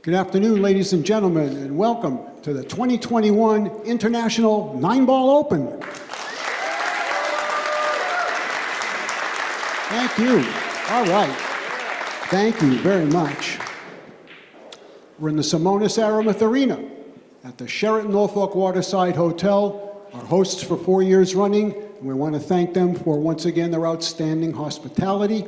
Good afternoon, ladies and gentlemen, and welcome to the 2021 International 9-Ball Open. Thank you. All right. Thank you very much. We're in the Simonis Aramuth Arena at the Sheraton Norfolk Waterside Hotel, our hosts for 4 years running, and we want to thank them for, once again, their outstanding hospitality.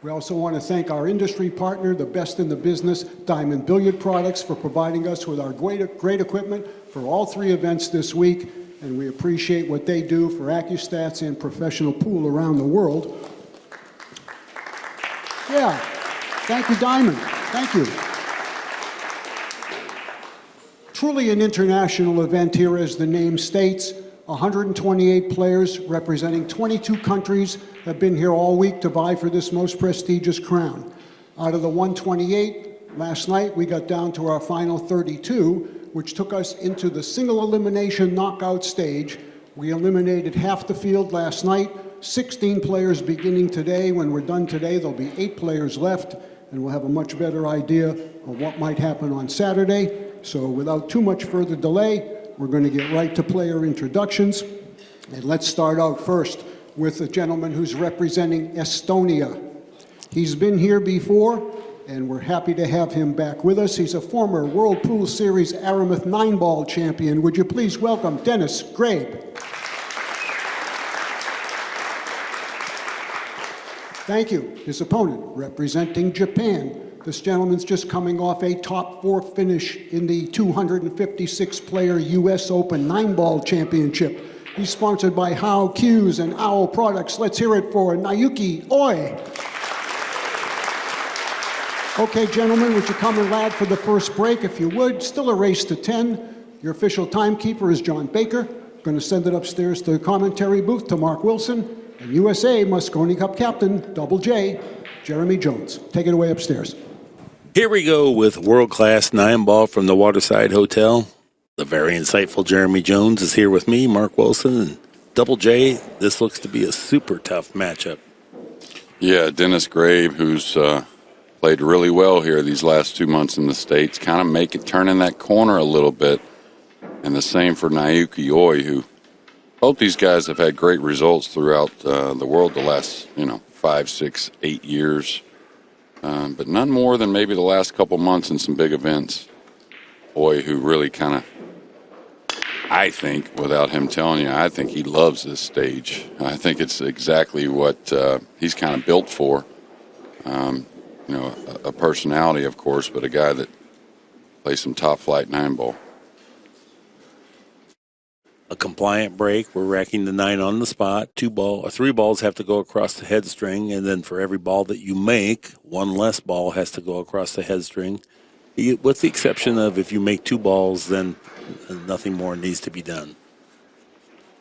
We also want to thank our industry partner, the best in the business, Diamond Billiard Products, for providing us with our great equipment for all 3 events this week, and we appreciate what they do for Accu-Stats and professional pool around the world. Yeah, thank you, Diamond. Thank you. Truly an international event here, as the name states. 128 players representing 22 countries have been here all week to vie for this most prestigious crown. Out of the 128, last night we got down to our final 32, which took us into the single elimination knockout stage. We eliminated half the field last night, 16 players beginning today. When we're done today, there'll be 8 players left, and we'll have a much better idea of what might happen on Saturday. So without too much further delay, we're going to get right to player introductions. And let's start out first with a gentleman who's representing Estonia. He's been here before, and we're happy to have him back with us. He's a former World Pool Series Aramuth 9-Ball champion. Would you please welcome Denis Grabe? Thank you. His opponent, representing Japan. This gentleman's just coming off a top 4 finish in the 256-player U.S. Open 9-Ball Championship. He's sponsored by Howe Cues and Owl Products. Let's hear it for Naoyuki Oi. Okay, gentlemen, would you come and lad for the first break, if you would? Still a race to 10. Your official timekeeper is John Baker. Going to send it upstairs to the commentary booth to Mark Wilson. And USA Mosconi Cup captain, Double J, Jeremy Jones. Take it away upstairs. Here we go with world-class 9-ball from the Waterside Hotel. The very insightful Jeremy Jones is here with me, Mark Wilson, and Double J. This looks to be a super tough matchup. Yeah, Denis Grabe, who's played really well here these last 2 months in the States, kind of turning that corner a little bit. And the same for Naoyuki Oi, who both these guys have had great results throughout the world the last, 5, 6, 8 years. But none more than maybe the last couple months in some big events. Oi, who really kind of, I think, without him telling you, I think he loves this stage. I think it's exactly what he's kind of built for. A personality, of course, but a guy that plays some top-flight 9-ball. A compliant break. We're racking the 9 on the spot. 3 balls have to go across the head string, and then for every ball that you make, 1 less ball has to go across the head string. With the exception of if you make 2 balls, then nothing more needs to be done.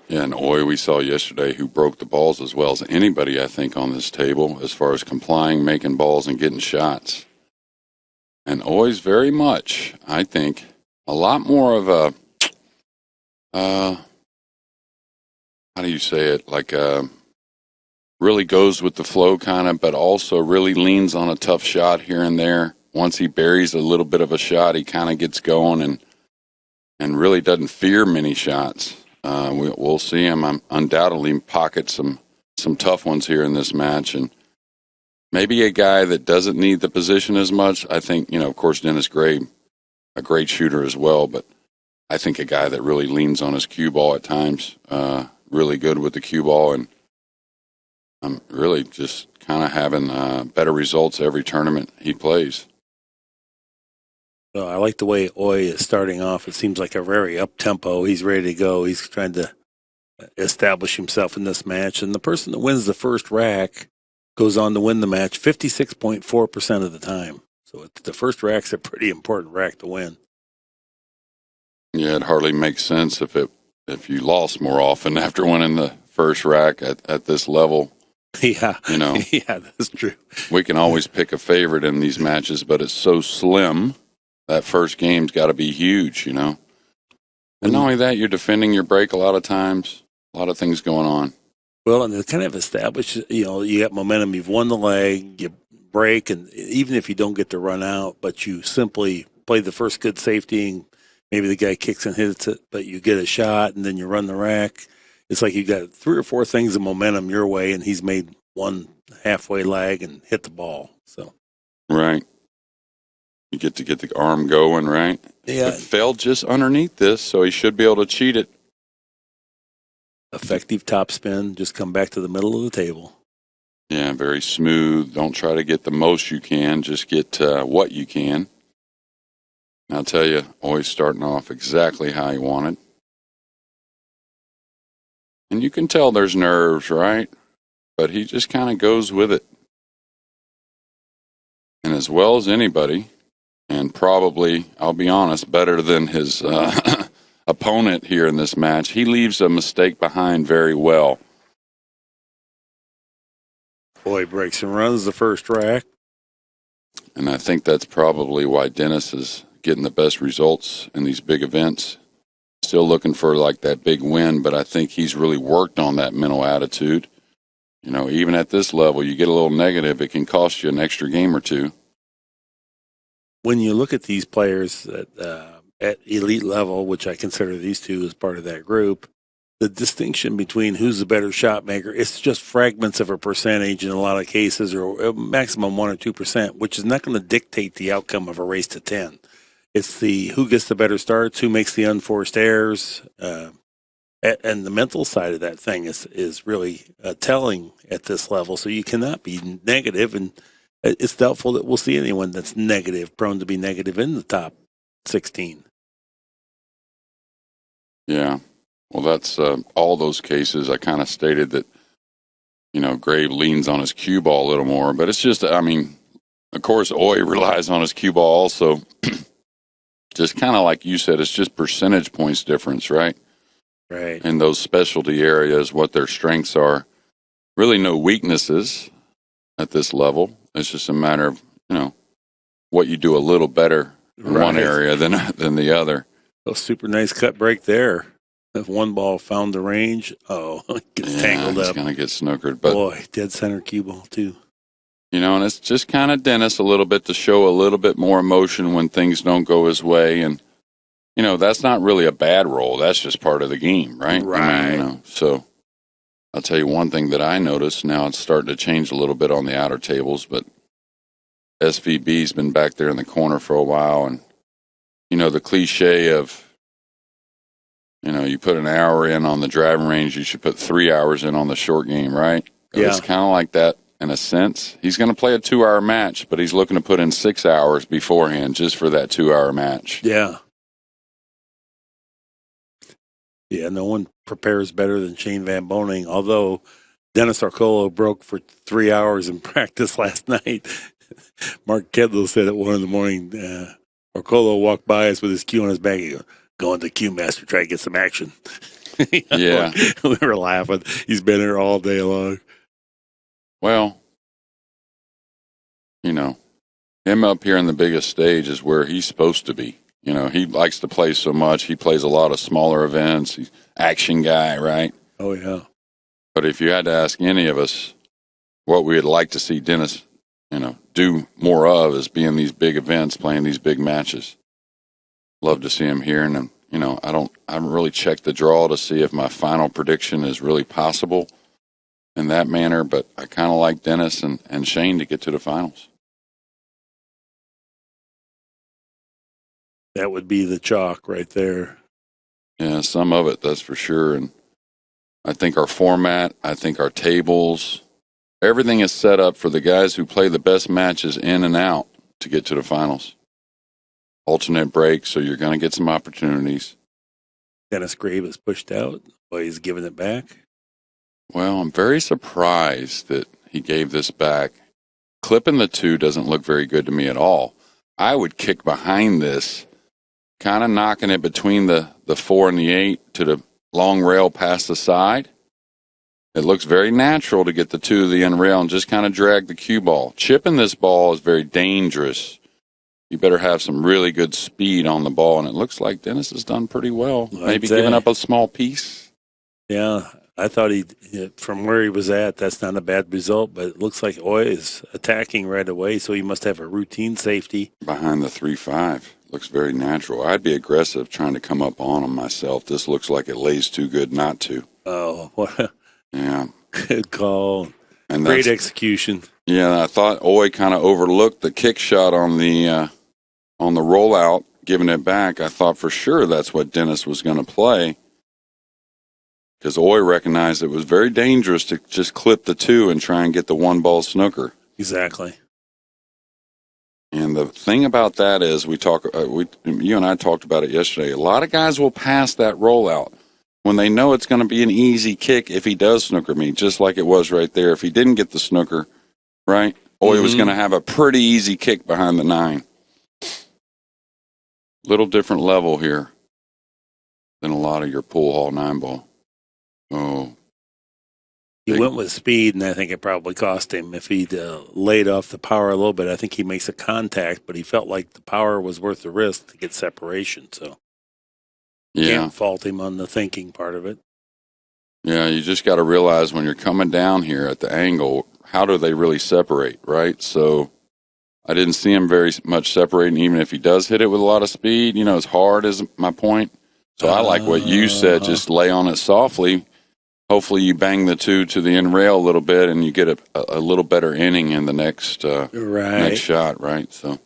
Yeah, and Oi, we saw yesterday, who broke the balls as well as anybody, I think, on this table, as far as complying, making balls, and getting shots. And Oi's very much, I think, a lot more of a do you say it? Like, really goes with the flow kind of, but also really leans on a tough shot here and there. Once he buries a little bit of a shot, he kind of gets going and really doesn't fear many shots. We'll see him undoubtedly pocket some tough ones here in this match, and maybe a guy that doesn't need the position as much. I think, of course, Denis Grabe, a great shooter as well, but I think a guy that really leans on his cue ball at times, really good with the cue ball, and I'm really just kind of having better results every tournament he plays. Well, I like the way Oy is starting off. It seems like a very up-tempo. He's ready to go. He's trying to establish himself in this match. And the person that wins the first rack goes on to win the match 56.4% of the time. So the first rack's a pretty important rack to win. Yeah, it hardly makes sense if you lost more often after winning the first rack at this level. Yeah. Yeah, that's true. We can always pick a favorite in these matches, but it's so slim. That first game's got to be huge, And not only that, you're defending your break a lot of times. A lot of things going on. Well, and it kind of established, you got momentum. You've won the leg, you break, and even if you don't get to run out, but you simply play the first good safety, and maybe the guy kicks and hits it, but you get a shot, and then you run the rack. It's like you got 3 or 4 things of momentum your way, and he's made one halfway lag and hit the ball. So right. You get to get the arm going, right? Yeah. It fell just underneath this, so he should be able to cheat it. Effective topspin, just come back to the middle of the table. Yeah, very smooth. Don't try to get the most you can, just get what you can. And I'll tell you, always starting off exactly how he wanted. And you can tell there's nerves, right? But he just kind of goes with it. And as well as anybody, and probably, I'll be honest, better than his opponent here in this match, he leaves a mistake behind very well. Boy breaks and runs the first rack. And I think that's probably why Denis is getting the best results in these big events. Still looking for like that big win, but I think he's really worked on that mental attitude. Even at this level, you get a little negative, it can cost you an extra game or two. When you look at these players at elite level, which I consider these two as part of that group, the distinction between who's the better shot maker, it's just fragments of a percentage in a lot of cases, or a maximum 1 or 2%, which is not going to dictate the outcome of a race to 10. It's the who gets the better starts, who makes the unforced errors, and the mental side of that thing is really telling at this level. So you cannot be negative, and it's doubtful that we'll see anyone that's negative, prone to be negative in the top 16. Yeah. Well, that's all those cases. I kind of stated that, Grabe leans on his cue ball a little more, but it's just, of course, Oy relies on his cue ball also. Just kind of like you said, it's just percentage points difference, right? Right. In those specialty areas, what their strengths are. Really no weaknesses at this level. It's just a matter of, what you do a little better in one area than the other. A super nice cut break there. If one ball found the range, it gets tangled up. It's going to get snookered. But, boy, dead center cue ball, too. And it's just kind of Denis a little bit to show a little bit more emotion when things don't go his way. And, that's not really a bad role. That's just part of the game, right? Right. So I'll tell you one thing that I noticed. Now it's starting to change a little bit on the outer tables, but SVB's been back there in the corner for a while. And, the cliche of, you put an hour in on the driving range, you should put 3 hours in on the short game, right? Yeah. It's kind of like that in a sense. He's going to play a 2-hour match, but he's looking to put in 6 hours beforehand just for that 2-hour match. Yeah. Yeah, no one prepares better than Shane Van Boning, although Dennis Arcolo broke for 3 hours in practice last night. Mark Kedlow said at 1 a.m, Arcolo walked by us with his cue on his back. He goes, going to Cue Master, try to get some action. Yeah. We were laughing. He's been here all day long. Well, him up here in the biggest stage is where he's supposed to be. He likes to play so much. He plays a lot of smaller events. He's action guy, right? Oh, yeah. But if you had to ask any of us what we would like to see Denis, do more of is be in these big events, playing these big matches. Love to see him here. And, I haven't really checked the draw to see if my final prediction is really possible in that manner, but I kind of like Denis and Shane to get to the finals. That would be the chalk right there. Yeah, some of it, that's for sure. And I think our format, I think our tables, everything is set up for the guys who play the best matches in and out to get to the finals. Alternate break, so you're going to get some opportunities. Denis Grabe is pushed out, but he's giving it back. Well, I'm very surprised that he gave this back. Clipping the 2 doesn't look very good to me at all. I would kick behind this, kind of knocking it between the 4 and the 8 to the long rail past the side. It looks very natural to get the 2 to the end rail and just kind of drag the cue ball. Chipping this ball is very dangerous. You better have some really good speed on the ball, and it looks like Denis has done pretty well. Maybe giving up a small piece. Yeah, I thought from where he was at, that's not a bad result, but it looks like Oy is attacking right away, so he must have a routine safety. Behind the 3-5. Looks very natural. I'd be aggressive trying to come up on him myself. This looks like it lays too good not to. Oh, what a good call. And great execution. Yeah, I thought Oy kind of overlooked the kick shot on the rollout, giving it back. I thought for sure that's what Denis was going to play, because Oy recognized it was very dangerous to just clip the 2 and try and get the 1-ball snooker. Exactly. And the thing about that is, you and I talked about it yesterday. A lot of guys will pass that rollout when they know it's going to be an easy kick if he does snooker me, just like it was right there. If he didn't get the snooker, right, Oy was going to have a pretty easy kick behind the 9. Little different level here than a lot of your pool hall 9-ball. Oh. He went with speed, and I think it probably cost him. If he'd laid off the power a little bit, I think he makes a contact, but he felt like the power was worth the risk to get separation. So can't fault him on the thinking part of it. Yeah, you just got to realize when you're coming down here at the angle, how do they really separate, right? So I didn't see him very much separating, even if he does hit it with a lot of speed. As hard is my point. So I like what you said, just lay on it softly. Hopefully you bang the 2 to the end rail a little bit, and you get a little better inning in the next shot, right? So,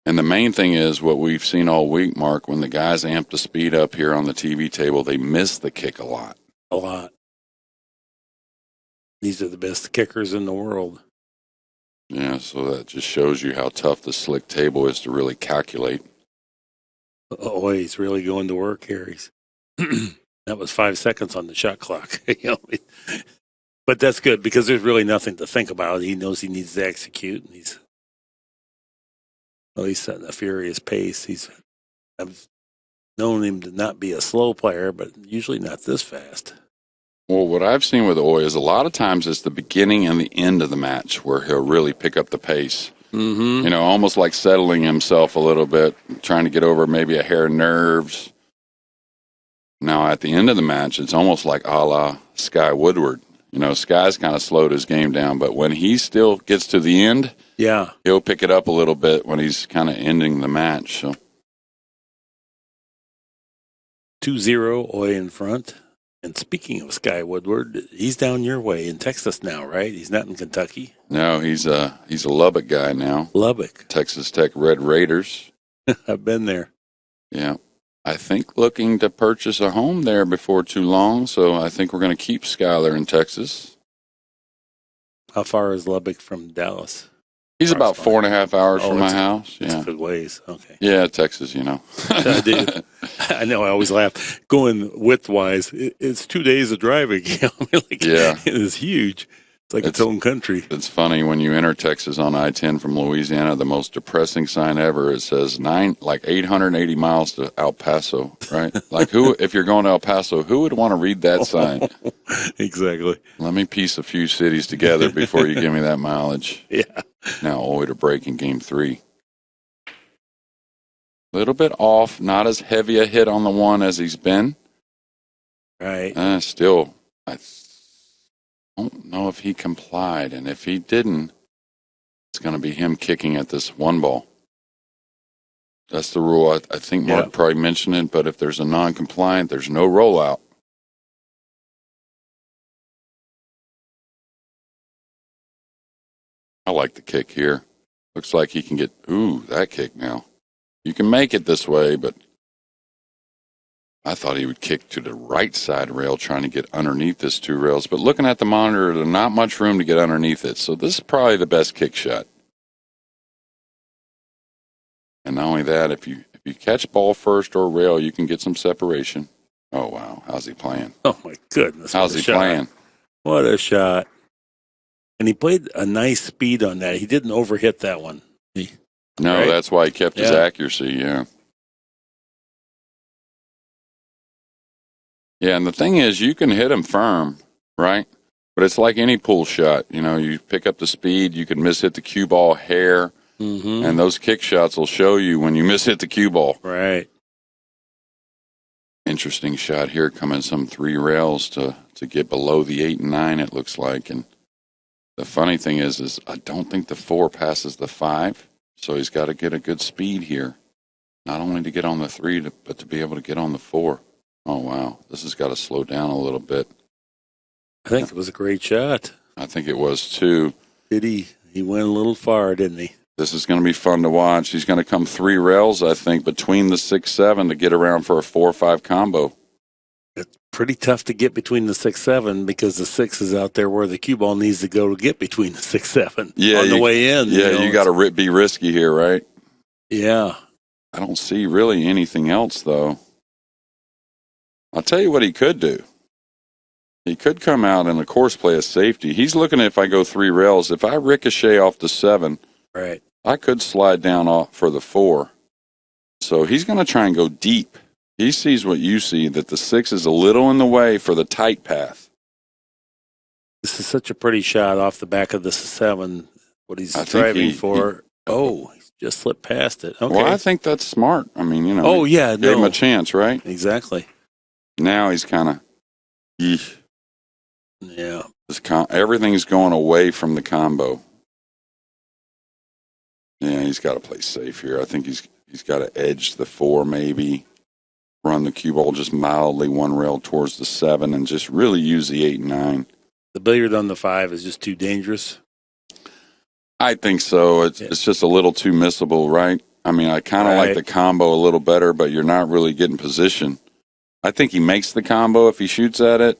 and the main thing is what we've seen all week, Mark, when the guys amp the speed up here on the TV table, they miss the kick a lot. A lot. These are the best kickers in the world. Yeah, so that just shows you how tough the slick table is to really calculate. Oh, he's really going to work here. That was 5 seconds on the shot clock. But that's good because there's really nothing to think about. He knows he needs to execute, and he's setting a furious pace. I've known him to not be a slow player, but usually not this fast. Well, what I've seen with Oy is a lot of times it's the beginning and the end of the match where he'll really pick up the pace. Mm-hmm. Almost like settling himself a little bit, trying to get over maybe a hair of nerves. Now, at the end of the match, it's almost like a la Sky Woodward. Sky's kind of slowed his game down, but when he still gets to the end, he'll pick it up a little bit when he's kind of ending the match. So 2-0, Oy in front. And speaking of Sky Woodward, he's down your way in Texas now, right? He's not in Kentucky. No, he's a Lubbock guy now. Lubbock, Texas Tech Red Raiders. I've been there. Yeah. I think looking to purchase a home there before too long, so I think we're going to keep Skyler in Texas. How far is Lubbock from Dallas? He's about 4.5 hours from my house. Yeah, it's good ways. Okay. Yeah, Texas, I do. I know. I always laugh. Going width-wise, it's 2 days of driving. It is huge. It's like its own country. It's funny when you enter Texas on I-10 from Louisiana. The most depressing sign ever. It says 880 miles to El Paso. Right? If you're going to El Paso, who would want to read that sign? Exactly. Let me piece a few cities together before you give me that mileage. Yeah. Now Oy to break in Game 3. Little bit off. Not as heavy a hit on the 1 as he's been. Right. Still, I don't know if he complied, and if he didn't, it's going to be him kicking at this one ball. That's the rule. I think Mark probably mentioned it, but if there's a non-compliant, there's no rollout. I like the kick here. Looks like he can get, that kick now. You can make it this way, but I thought he would kick to the right side rail trying to get underneath this two rails. But looking at the monitor, there's not much room to get underneath it. So this is probably the best kick shot. And not only that, if you catch ball first or rail, you can get some separation. Oh, wow. How's he playing? Oh, my goodness. How's he playing? What a shot. And he played a nice speed on that. He didn't overhit that one. No, right? That's why he kept his accuracy, Yeah, and the thing is, you can hit him firm, right? But it's like any pool shot. You pick up the speed, you can miss hit the cue ball hair, and those kick shots will show you when you miss hit the cue ball. Right. Interesting shot here, coming some three rails to get below the 8 and 9, it looks like. And the funny thing is I don't think the 4 passes the 5, so he's got to get a good speed here, not only to get on the 3, but to be able to get on the 4. Oh, wow. This has got to slow down a little bit. I think it was a great shot. I think it was, too. Did he? He went a little far, didn't he? This is going to be fun to watch. He's going to come 3 rails, I think, between the 6-7 to get around for a 4-5 combo. It's pretty tough to get between the 6-7 because the 6 is out there where the cue ball needs to go to get between the 6-7 on the way in. Yeah, you got to be risky here, right? Yeah. I don't see really anything else, though. I'll tell you what he could do. He could come out and, of course, play a safety. He's looking at if I go 3 rails. If I ricochet off the 7, right, I could slide down off for the 4. So he's going to try and go deep. He sees what you see, that the 6 is a little in the way for the tight path. This is such a pretty shot off the back of the 7, what he's driving for. He's just slipped past it. Okay. Well, I think that's smart. I mean, gave him a chance, right? Exactly. Now he's kind of, yeah. Everything's going away from the combo. Yeah, he's got to play safe here. I think he's got to edge the 4 maybe, run the cue ball just mildly 1 rail towards the 7, and just really use the 8 and 9. The billiard on the 5 is just too dangerous? I think so. It's just a little too missable, right? I mean, I kind of like the combo a little better, but you're not really getting position. I think he makes the combo if he shoots at it.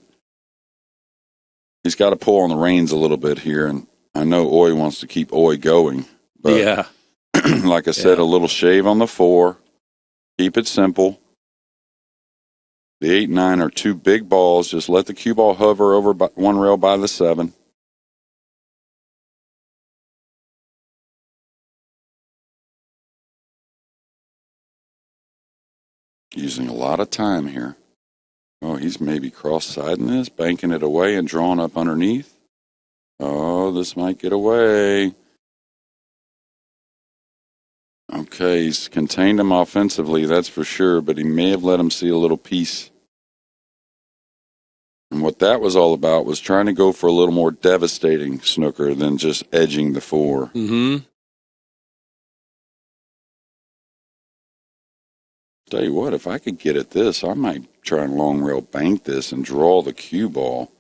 He's got to pull on the reins a little bit here, and I know Oy wants to keep Oy going. But like I said, a little shave on the 4. Keep it simple. The 8 and 9 are 2 big balls. Just let the cue ball hover over 1 rail by the 7. Using a lot of time here. Oh, he's maybe cross-siding this, banking it away and drawing up underneath. Oh, this might get away. Okay, he's contained him offensively, that's for sure, but he may have let him see a little piece. And what that was all about was trying to go for a little more devastating snooker than just edging the 4. Mm-hmm. Tell you what, if I could get at this, I might try and long rail bank this and draw the cue ball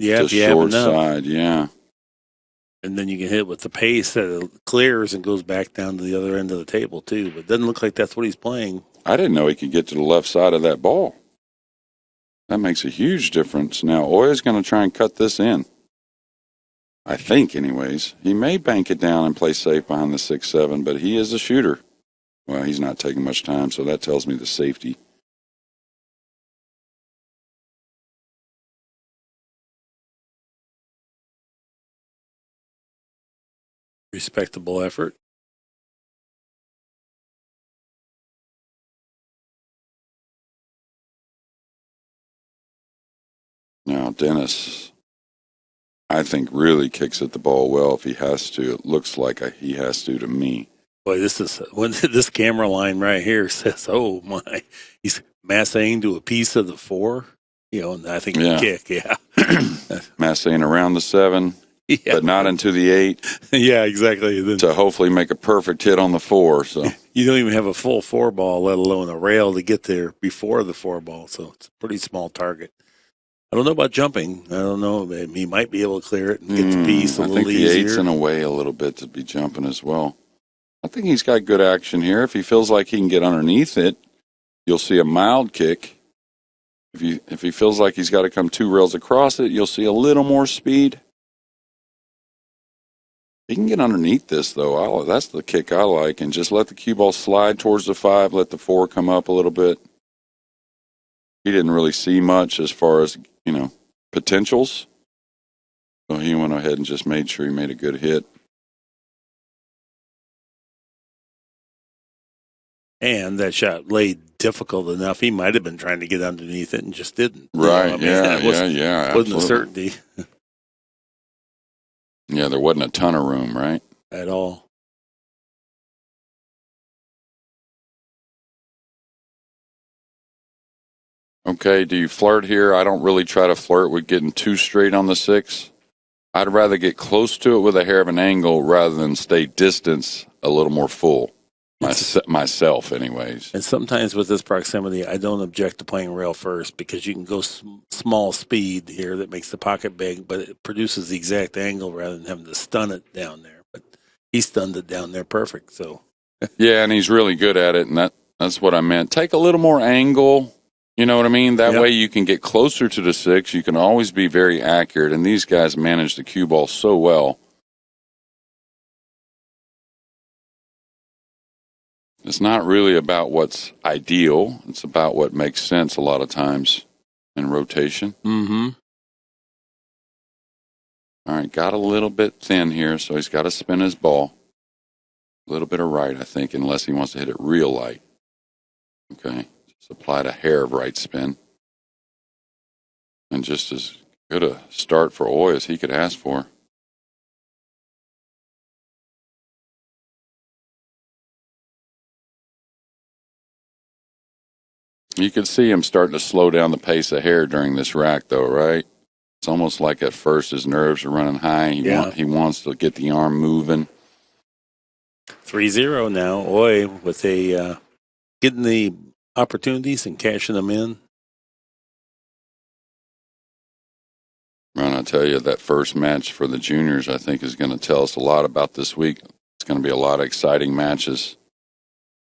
to short side, And then you can hit with the pace that it clears and goes back down to the other end of the table, too. But it doesn't look like that's what he's playing. I didn't know he could get to the left side of that ball. That makes a huge difference. Now, Oya's going to try and cut this in. I think, anyways. He may bank it down and play safe behind the 6-7, but he is a shooter. Well, he's not taking much time, so that tells me the safety. Respectable effort. Now, Dennis, I think, really kicks at the ball well if he has to. It looks like he has to me. Boy, this camera line right here says, oh, my. He's massing to a piece of the 4. And I think Yeah. kick, yeah. Massing around the 7, Yeah. but not into the 8 Yeah, exactly. Then to hopefully make a perfect hit on the 4. So you don't even have a full 4-ball, let alone a rail to get there before the 4-ball. So it's a pretty small target. I don't know about jumping. I don't know. He might be able to clear it and get the piece a I little think the easier. 8's in a way a little bit to be jumping as well. I think he's got good action here. If he feels like he can get underneath it, you'll see a mild kick. If he feels like he's got to come 2 rails across it, you'll see a little more speed. He can get underneath this, though. That's the kick I like. And just let the cue ball slide towards the 5, let the 4 come up a little bit. He didn't really see much as far as, potentials. So he went ahead and just made sure he made a good hit. And that shot laid difficult enough. He might have been trying to get underneath it and just didn't. Right, That wasn't absolutely. a certainty Yeah, there wasn't a ton of room, right? at all. Okay, do you flirt here? I don't really try to flirt with getting too straight on the 6. I'd rather get close to it with a hair of an angle rather than stay distance a little more full. Myself, anyways. And sometimes with this proximity, I don't object to playing rail first because you can go small speed here that makes the pocket big, but it produces the exact angle rather than having to stun it down there. But he stunned it down there perfect. So Yeah, and he's really good at it, and that's what I meant. Take a little more angle. You know what I mean? That way you can get closer to the 6. You can always be very accurate, and these guys manage the cue ball so well. It's not really about what's ideal. It's about what makes sense a lot of times in rotation. Mm-hmm. All right, got a little bit thin here, so he's got to spin his ball. A little bit of right, I think, unless he wants to hit it real light. Okay, just applied a hair of right spin. And just as good a start for Oy as he could ask for. You could see him starting to slow down the pace of hair during this rack, though, right? It's almost like at first his nerves are running high. He wants to get the arm moving. 3-0 now. Oy with getting the opportunities and cashing them in. Ron, I'll tell you, that first match for the juniors, I think, is going to tell us a lot about this week. It's going to be a lot of exciting matches.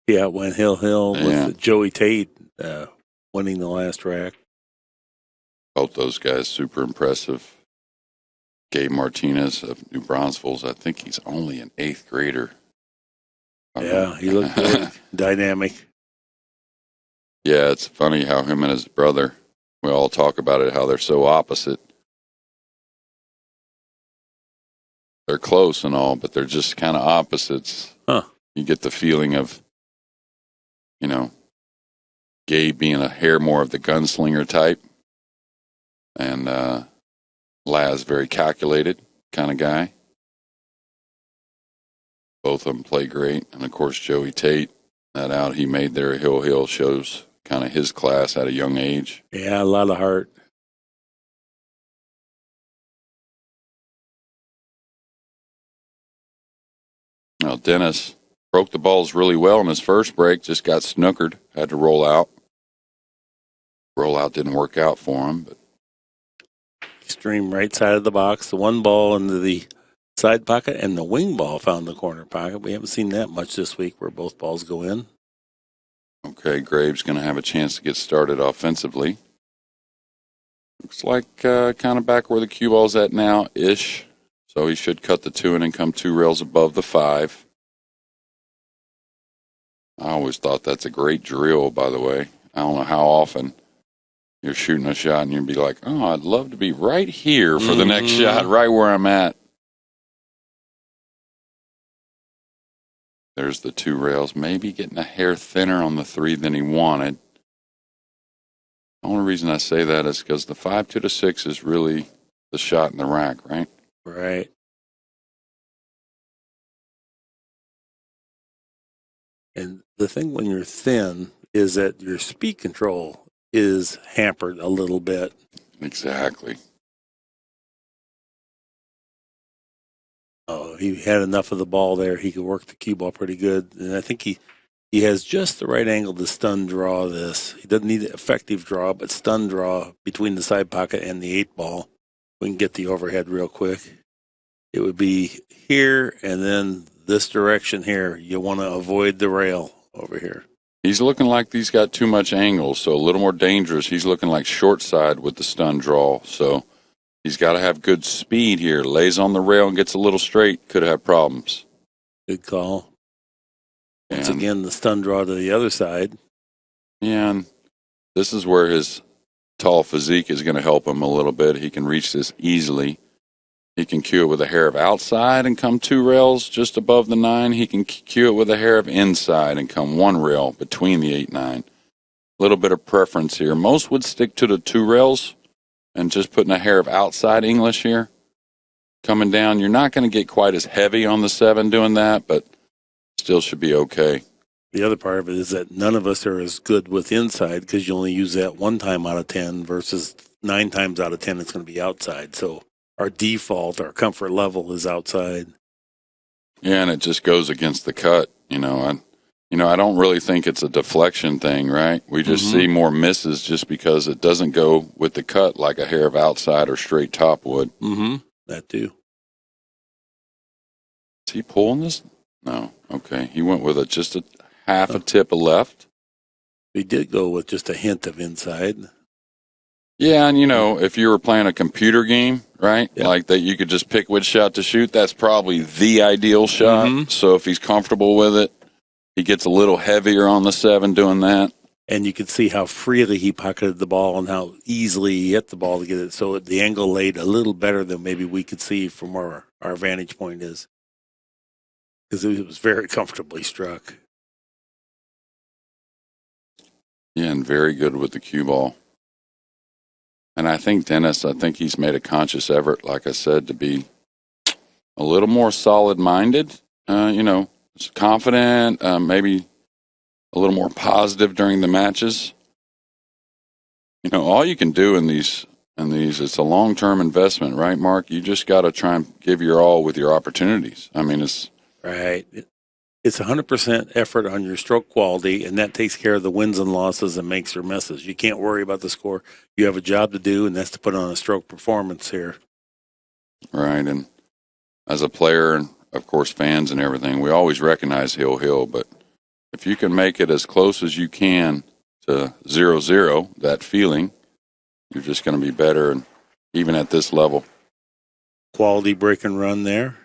Yeah, it went hill with Joey Tate winning the last rack. Both those guys super impressive. Gabe Martinez of New Braunfels, I think he's only an 8th grader. Yeah, he looked good. Dynamic. Yeah, it's funny how him and his brother, we all talk about it, how they're so opposite. They're close and all, but they're just kind of opposites. Huh. You get the feeling of, Gabe being a hair more of the gunslinger type, and Laz very calculated kind of guy. Both of them play great, and of course Joey Tate, that out he made there at Hill shows kind of his class at a young age. Yeah, a lot of heart. Now Dennis broke the balls really well in his first break, just got snookered, had to roll out. Rollout didn't work out for him, but Extreme right side of the box. The one ball into the side pocket, and the wing ball found the corner pocket. We haven't seen that much this week where both balls go in. okay, Grabe's going to have a chance to get started offensively. Looks like kind of back where the cue ball's at now-ish. So he should cut the 2 and come 2 rails above the 5. I always thought that's a great drill, by the way. I don't know how often you're shooting a shot and you'd be like, oh, I'd love to be right here for the next shot, right where I'm at. There's the 2 rails, maybe getting a hair thinner on the 3 than he wanted. The only reason I say that is because the 5-2 to 6 is really the shot in the rack, right? Right. And the thing when you're thin is that your speed control is hampered a little bit. Exactly. Oh, he had enough of the ball there. He could work the cue ball pretty good. And I think he has just the right angle to stun draw this. He doesn't need an effective draw, but stun draw between the side pocket and the 8-ball. We can get the overhead real quick. It would be here and then this direction here. You want to avoid the rail over here. He's looking like he's got too much angle, so a little more dangerous. He's looking like short side with the stun draw, so he's got to have good speed here. Lays on the rail and gets a little straight, could have problems. Good call. Once And, again, the stun draw to the other side. and this is where his tall physique is going to help him a little bit. He can reach this easily. He can cue it with a hair of outside and come 2 rails just above the 9. He can cue it with a hair of inside and come 1 rail between the 8-9. A little bit of preference here. Most would stick to the 2 rails and just putting a hair of outside English here. Coming down, you're not going to get quite as heavy on the 7 doing that, but still should be okay. The other part of it is that none of us are as good with inside because you only use that 1 time out of 10 versus 9 times out of 10 it's going to be outside. So our default, our comfort level is outside. Yeah, and it just goes against the cut. I don't really think it's a deflection thing, right? We just see more misses just because it doesn't go with the cut like a hair of outside or straight top would. That too. Is he pulling this? No. Okay. He went with just a half a tip of left. We did go with just a hint of inside. Yeah, and if you were playing a computer game, right, like that you could just pick which shot to shoot, that's probably the ideal shot. So if he's comfortable with it, he gets a little heavier on the 7 doing that. And you could see how freely he pocketed the ball and how easily he hit the ball to get it. So the angle laid a little better than maybe we could see from where our vantage point is. Because it was very comfortably struck. Yeah, and very good with the cue ball. And I think Dennis, he's made a conscious effort, like I said, to be a little more solid-minded, confident, maybe a little more positive during the matches. All you can do in these, it's a long-term investment, right, Mark? You just got to try and give your all with your opportunities. It's... Right. It's 100% effort on your stroke quality, and that takes care of the wins and losses and makes or misses. You can't worry about the score. You have a job to do, and that's to put on a stroke performance here. Right, and as a player, and of course fans and everything, we always recognize hill, but if you can make it as close as you can to 0-0, that feeling, you're just going to be better, and even at this level. Quality break and run there.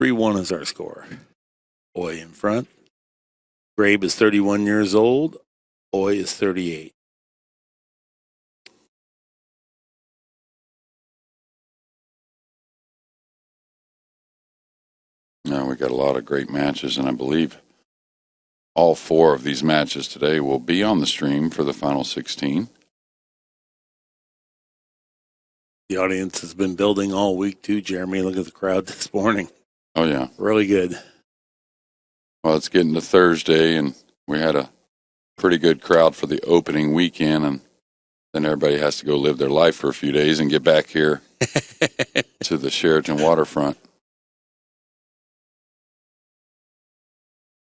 3-1 is our score. Oy in front. Grabe is 31 years old. Oy is 38. Now we got a lot of great matches, and I believe all 4 of these matches today will be on the stream for the final 16. The audience has been building all week too, Jeremy. Look at the crowd this morning. Oh, yeah. Really good. Well, it's getting to Thursday, and we had a pretty good crowd for the opening weekend, and then everybody has to go live their life for a few days and get back here to the Sheraton waterfront.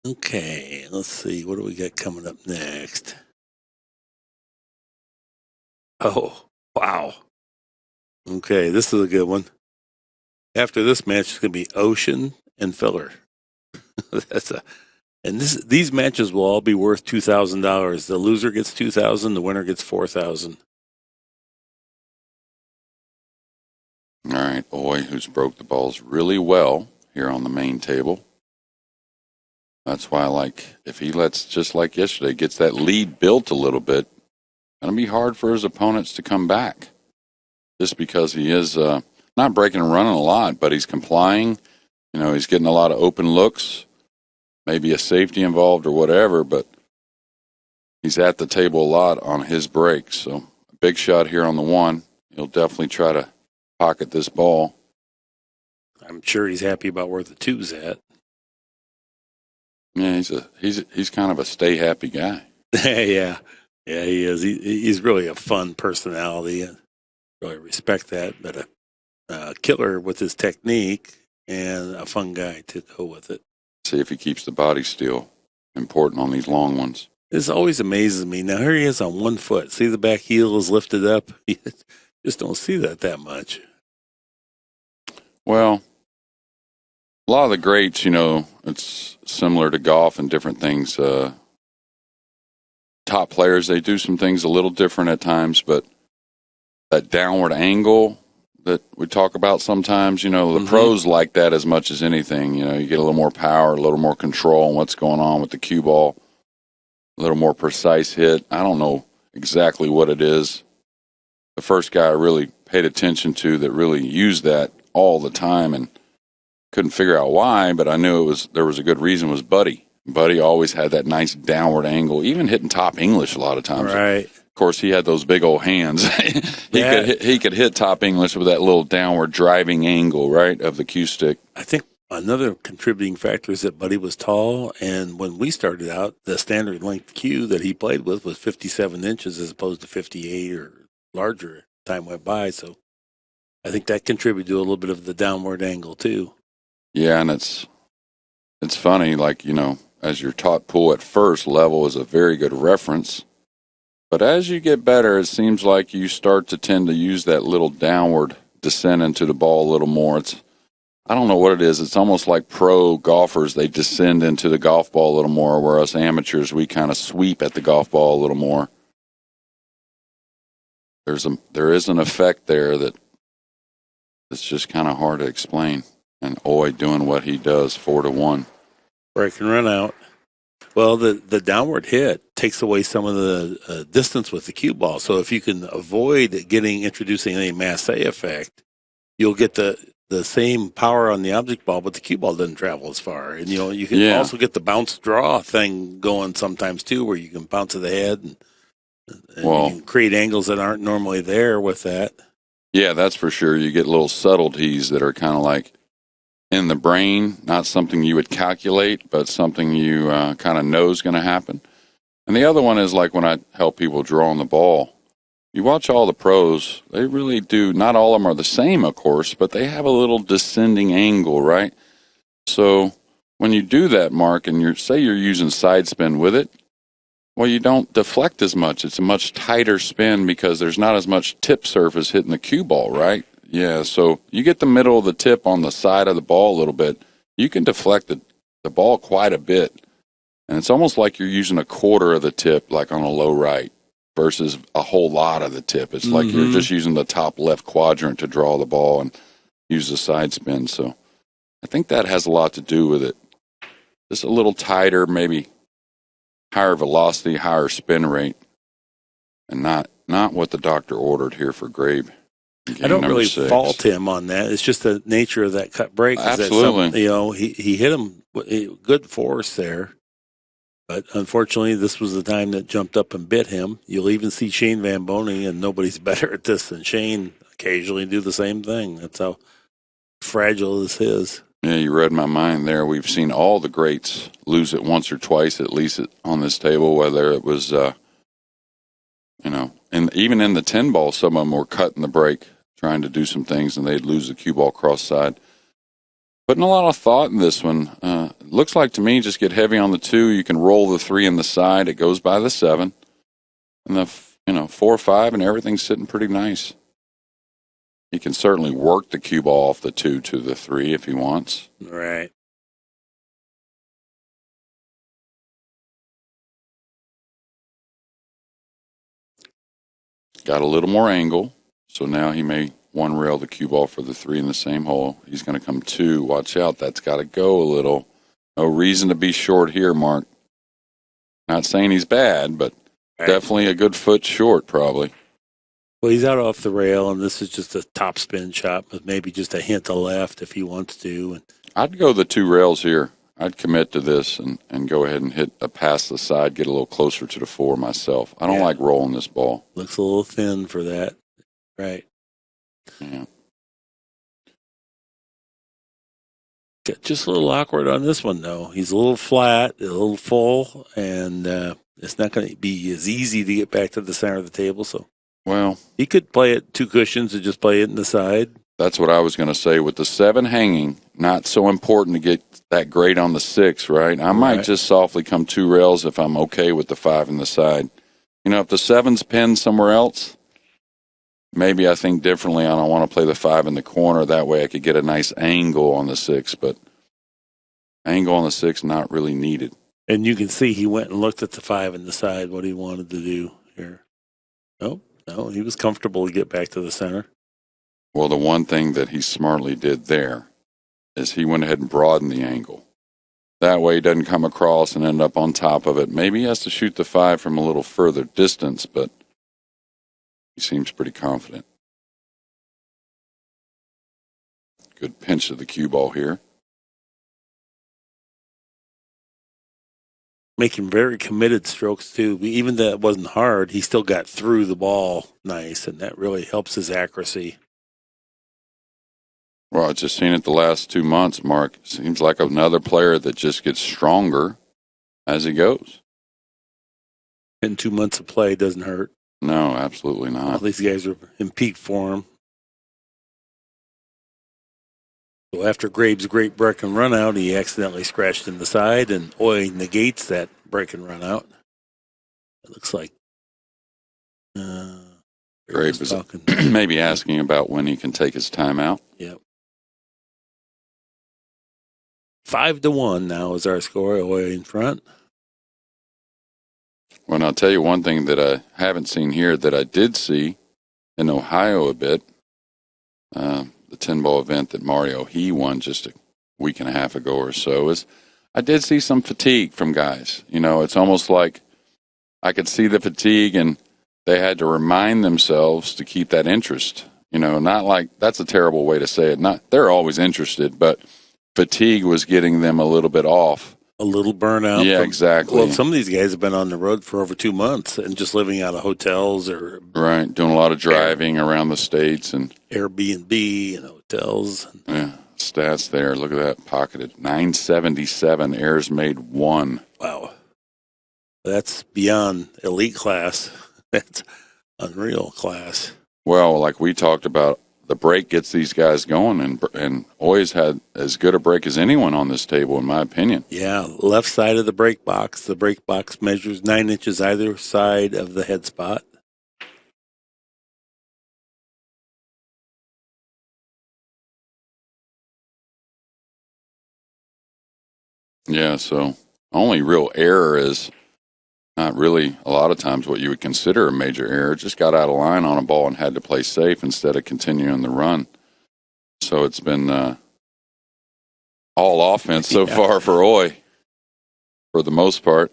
Okay, let's see. What do we got coming up next? Oh, wow. Okay, this is a good one. After this match, it's going to be Ocean and Filler. These matches will all be worth $2,000. The loser gets $2,000. The winner gets $4,000. All right, Oy, who's broke the balls really well here on the main table. That's why, if he lets, just like yesterday, gets that lead built a little bit, it's going to be hard for his opponents to come back. Just because he is not breaking and running a lot, but he's complying. He's getting a lot of open looks, maybe a safety involved or whatever, but he's at the table a lot on his breaks. So a big shot here on the 1. He'll definitely try to pocket this ball. I'm sure he's happy about where the 2's at. Yeah, he's kind of a stay happy guy. Yeah, he is. He's really a fun personality. I really respect that. But a killer with his technique and a fun guy to go with it. See if he keeps the body still. Important on these long ones. This always amazes me. Now here he is on 1 foot. See the back heel is lifted up. You just don't see that much. Well, a lot of the greats, it's similar to golf and different things. Top players, they do some things a little different at times, but that downward angle that we talk about sometimes, the pros like that as much as anything. You get a little more power, a little more control on what's going on with the cue ball, a little more precise hit. I don't know exactly what it is. The first guy I really paid attention to that really used that all the time and couldn't figure out why, but I knew there was a good reason, was Buddy. Buddy always had that nice downward angle, even hitting top English a lot of times. Right. Of course, he had those big old hands. He could hit top English with that little downward driving angle, right, of the cue stick. I think another contributing factor is that Buddy was tall, and when we started out, the standard length cue that he played with was 57 inches as opposed to 58 or larger as time went by. So I think that contributed to a little bit of the downward angle too. Yeah, and it's funny, as you're taught pool at first, level is a very good reference. But as you get better, it seems like you start to tend to use that little downward descent into the ball a little more. I don't know what it is. It's almost like pro golfers, they descend into the golf ball a little more, whereas amateurs, we kind of sweep at the golf ball a little more. There is an effect there that's just kind of hard to explain. And Oy doing what he does, 4-1. Break and run out. Well, the downward hit takes away some of the distance with the cue ball. So if you can avoid introducing any masse effect, you'll get the same power on the object ball, but the cue ball doesn't travel as far. And you can also get the bounce draw thing going sometimes too, where you can bounce to the head and you can create angles that aren't normally there with that. Yeah, that's for sure. You get little subtleties that are kind of like in the brain, not something you would calculate, but something you kind of know is going to happen. And the other one is like when I help people draw on the ball. You watch all the pros, they really do, not all of them are the same, of course, but they have a little descending angle, right? So when you do that, Mark, and you're using side spin with it, well, you don't deflect as much. It's a much tighter spin because there's not as much tip surface hitting the cue ball, right? Yeah, so you get the middle of the tip on the side of the ball a little bit, you can deflect the ball quite a bit. And it's almost like you're using a quarter of the tip, like on a low right, versus a whole lot of the tip. It's like you're just using the top left quadrant to draw the ball and use the side spin. So I think that has a lot to do with it. Just a little tighter, maybe higher velocity, higher spin rate, and not what the doctor ordered here for Grabe. I don't really fault him on that. It's just the nature of that cut break. Absolutely. He hit him with good force there. But unfortunately, this was the time that jumped up and bit him. You'll even see Shane Van Boning, and nobody's better at this than Shane, occasionally do the same thing. That's how fragile this is. Yeah, you read my mind there. We've seen all the greats lose it once or twice, at least on this table, whether it was, and even in the 10 ball, some of them were cutting the break, trying to do some things, and they'd lose the cue ball cross side. Putting a lot of thought in this one. Looks like to me, just get heavy on the 2. You can roll the 3 in the side. It goes by the 7. And the 4, 5, and everything's sitting pretty nice. He can certainly work the cue ball off the 2 to the 3 if he wants. Right. Got a little more angle, so now he may one rail the cue ball for the 3 in the same hole. He's going to come 2. Watch out, that's got to go a little. No reason to be short here, Mark. Not saying he's bad, but definitely a good foot short, probably. Well, he's out off the rail, and this is just a top spin shot with maybe just a hint to left if he wants to. I'd go the 2 rails here. I'd commit to this and go ahead and hit a past the side, get a little closer to the 4 myself. I don't like rolling this ball. Looks a little thin for that. Right. Yeah. Just a little awkward on this one, though. He's a little flat, a little full, and It's not going to be as easy to get back to the center of the table. So, Well, he could play it 2 cushions and just play it in the side. that's what I was going to say. With the 7 hanging, not so important to get that great on the 6, right? I might just softly come 2 rails if I'm okay with the 5 in the side. You know, if the 7's pinned somewhere else, maybe I think differently. I don't want to play the 5 in the corner. That way I could get a nice angle on the 6, but angle on the 6 not really needed. And you can see he went and looked at the 5 in the side, what he wanted to do here. Oh, no, he was comfortable to get back to the center. Well, the one thing that he smartly did there is he went ahead and broadened the angle. That way he doesn't come across and end up on top of it. Maybe he has to shoot the 5 from a little further distance, but he seems pretty confident. Good pinch of the cue ball here. Making very committed strokes, too. Even though it wasn't hard, he still got through the ball nice, and that really helps his accuracy. Well, I've just seen it the last 2 months, Mark. Seems like another player that just gets stronger as he goes. And 2 months of play doesn't hurt. No, absolutely All not. these guys are in peak form. So after Grabe's great break and run out, he accidentally scratched in the side, and Oy negates that break and run out. It looks like Grabe is maybe asking about when he can take his time out. Yep. 5-1 now is our score. Oy in front. Well, and I'll tell you one thing that I haven't seen here that I did see in Ohio a bit. The 10-ball event that Mario he won just a week and a half ago or so is I did see some fatigue from guys. You know, it's almost like I could see the fatigue and they had to remind themselves to keep that interest. You know, not like that's a terrible way to say it. Not they're always interested, but fatigue was getting them a little bit off. A little burnout. Yeah, exactly. Well, some of these guys have been on the road for over 2 months and just living out of hotels or right, doing a lot of driving around the states and Airbnb and hotels. Yeah, stats there. Look at that, pocketed 977 errors made 1. Wow, that's beyond elite class. That's unreal class. Well, like we talked about, the break gets these guys going, and Oy's had as good a break as anyone on this table, in my opinion. Yeah, left side of the break box. The break box measures 9 inches either side of the head spot. Yeah, so only real error is not really a lot of times what you would consider a major error. Just got out of line on a ball and had to play safe instead of continuing the run. So it's been all offense so far for Oy, for the most part.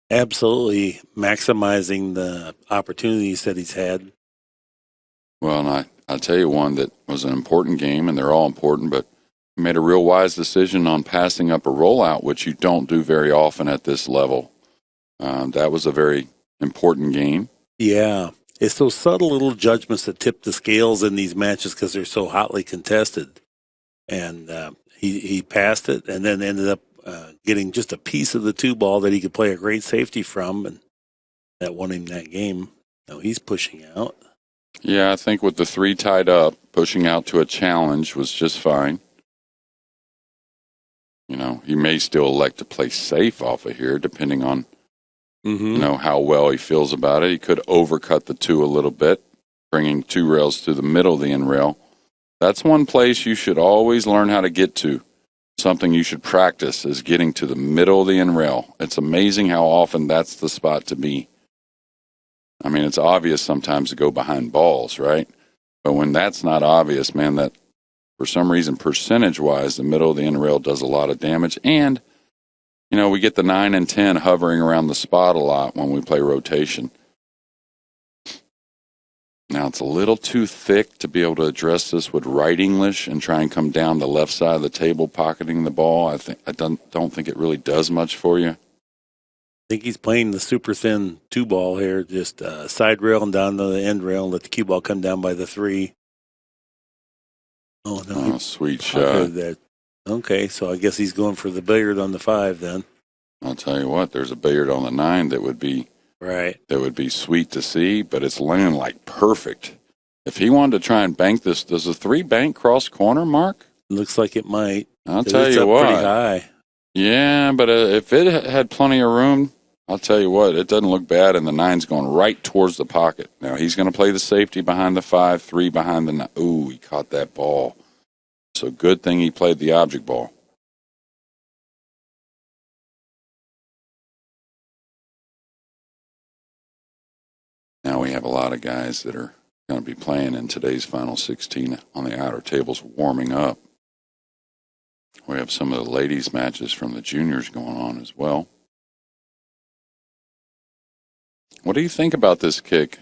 Absolutely maximizing the opportunities that he's had. Well, and I'll tell you one that was an important game, and they're all important, but he made a real wise decision on passing up a rollout, which you don't do very often at this level. That was a very important game. Yeah. It's those subtle little judgments that tip the scales in these matches because they're so hotly contested. And he passed it and then ended up getting just a piece of the 2-ball that he could play a great safety from, and that won him that game. Now he's pushing out. Yeah, I think with the 3 tied up, pushing out to a challenge was just fine. You know, he may still elect to play safe off of here, depending on you know, how well he feels about it. He could overcut the 2 a little bit, bringing 2 rails to the middle of the end rail. That's one place you should always learn how to get to. Something you should practice is getting to the middle of the end rail. It's amazing how often that's the spot to be. I mean, it's obvious sometimes to go behind balls, right? But when that's not obvious, man, that for some reason, percentage-wise, the middle of the end rail does a lot of damage. And you know, we get the 9 and 10 hovering around the spot a lot when we play rotation. Now, it's a little too thick to be able to address this with right English and try and come down the left side of the table pocketing the ball. I don't think it really does much for you. I think he's playing the super thin 2-ball here, just side rail and down to the end rail and let the cue ball come down by the 3. Oh, no. Oh, sweet shot. That. Okay, so I guess he's going for the billiard on the 5 then. I'll tell you what, there's a billiard on the 9 that would be Right. sweet to see, but it's laying like perfect. If he wanted to try and bank this, does a 3 bank cross corner, Mark? Looks like it might. I'll 'Cause tell it's you up what. pretty high. Yeah, but if it had plenty of room, I'll tell you what, it doesn't look bad, and the 9's going right towards the pocket. Now, he's going to play the safety behind the 5, 3 behind the 9. Ooh, he caught that ball. So good thing he played the object ball. Now we have a lot of guys that are going to be playing in today's final 16 on the outer tables warming up. We have some of the ladies' matches from the juniors going on as well. What do you think about this kick?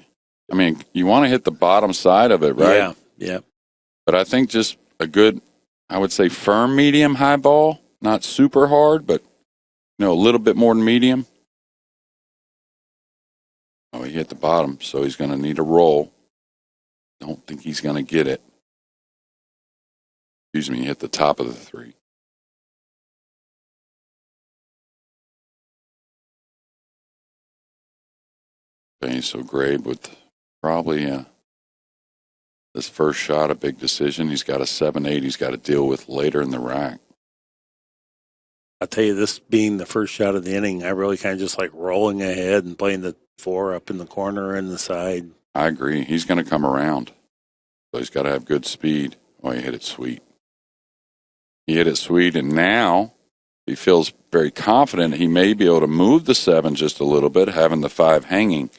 I mean, you want to hit the bottom side of it, right? Yeah, yeah. But I think just a good, I would say firm medium high ball, not super hard, but a little bit more than medium. Oh, he hit the bottom, so he's going to need a roll. Don't think he's going to get it. Excuse me, he hit the top of the 3. Okay, so Grabe with probably this first shot, a big decision. He's got a 7-8 he's got to deal with later in the rack. I'll tell you, this being the first shot of the inning, I really kind of just like rolling ahead and playing the 4 up in the corner and the side. I agree. He's going to come around. So he's got to have good speed. Oh, he hit it sweet. He hit it sweet, and now he feels very confident he may be able to move the 7 just a little bit, having the 5 hanging.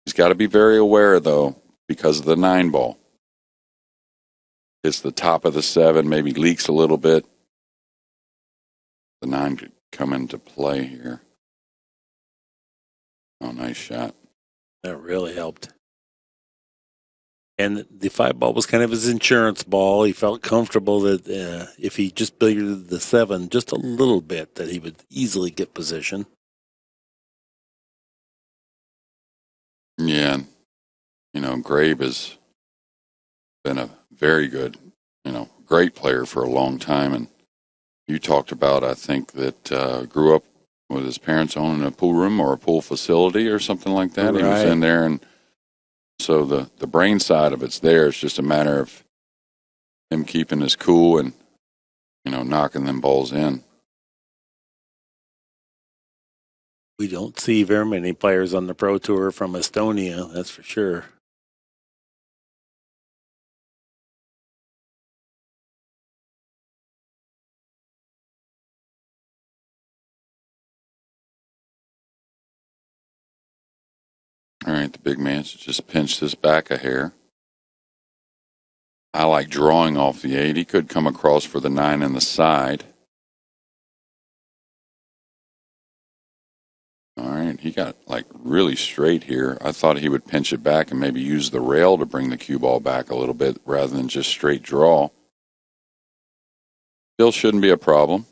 He's got to be very aware, though, because of the 9 ball. It's the top of the 7, maybe leaks a little bit. The 9 could come into play here. Oh, nice shot. That really helped. And the 5 ball was kind of his insurance ball. He felt comfortable that if he just billiarded the 7 just a little bit, that he would easily get position. Yeah. Grabe has been a very good, great player for a long time. And you talked about, I think, that grew up with his parents owning a pool room or a pool facility or something like that. Right. He was in there, and so the brain side of it's there. It's just a matter of him keeping his cool and, knocking them balls in. We don't see very many players on the Pro Tour from Estonia, that's for sure. All right, the big man should just pinch this back a hair. I like drawing off the 8. He could come across for the 9 in the side. All right, he got really straight here. I thought he would pinch it back and maybe use the rail to bring the cue ball back a little bit rather than just straight draw. Still shouldn't be a problem.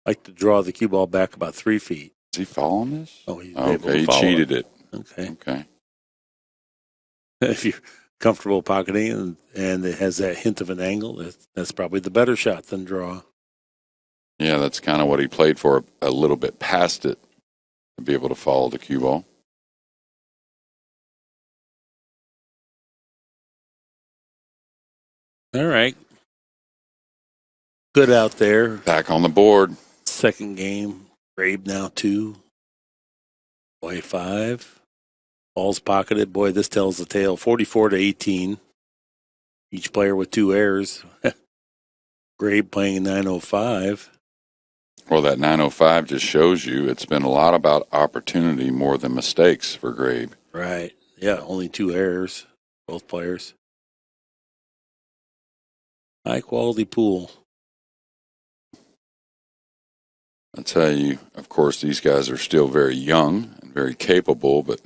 Like to draw the cue ball back about 3 feet. Is he following this? Oh, he's able to he follow cheated it. Okay. If you're comfortable pocketing and it has that hint of an angle, that's probably the better shot than draw. Yeah, that's kind of what he played for, a little bit past it to be able to follow the cue ball. All right. Good out there. Back on the board. Second game. Grabe now 2. Boy 5. Balls pocketed. Boy, this tells the tale. 44-18. Each player with 2 errors. Grabe playing 905. Well, that 905 just shows you it's been a lot about opportunity more than mistakes for Grabe. Right. Yeah, only 2 errors, both players. High quality pool. I tell you, of course, these guys are still very young and very capable, but,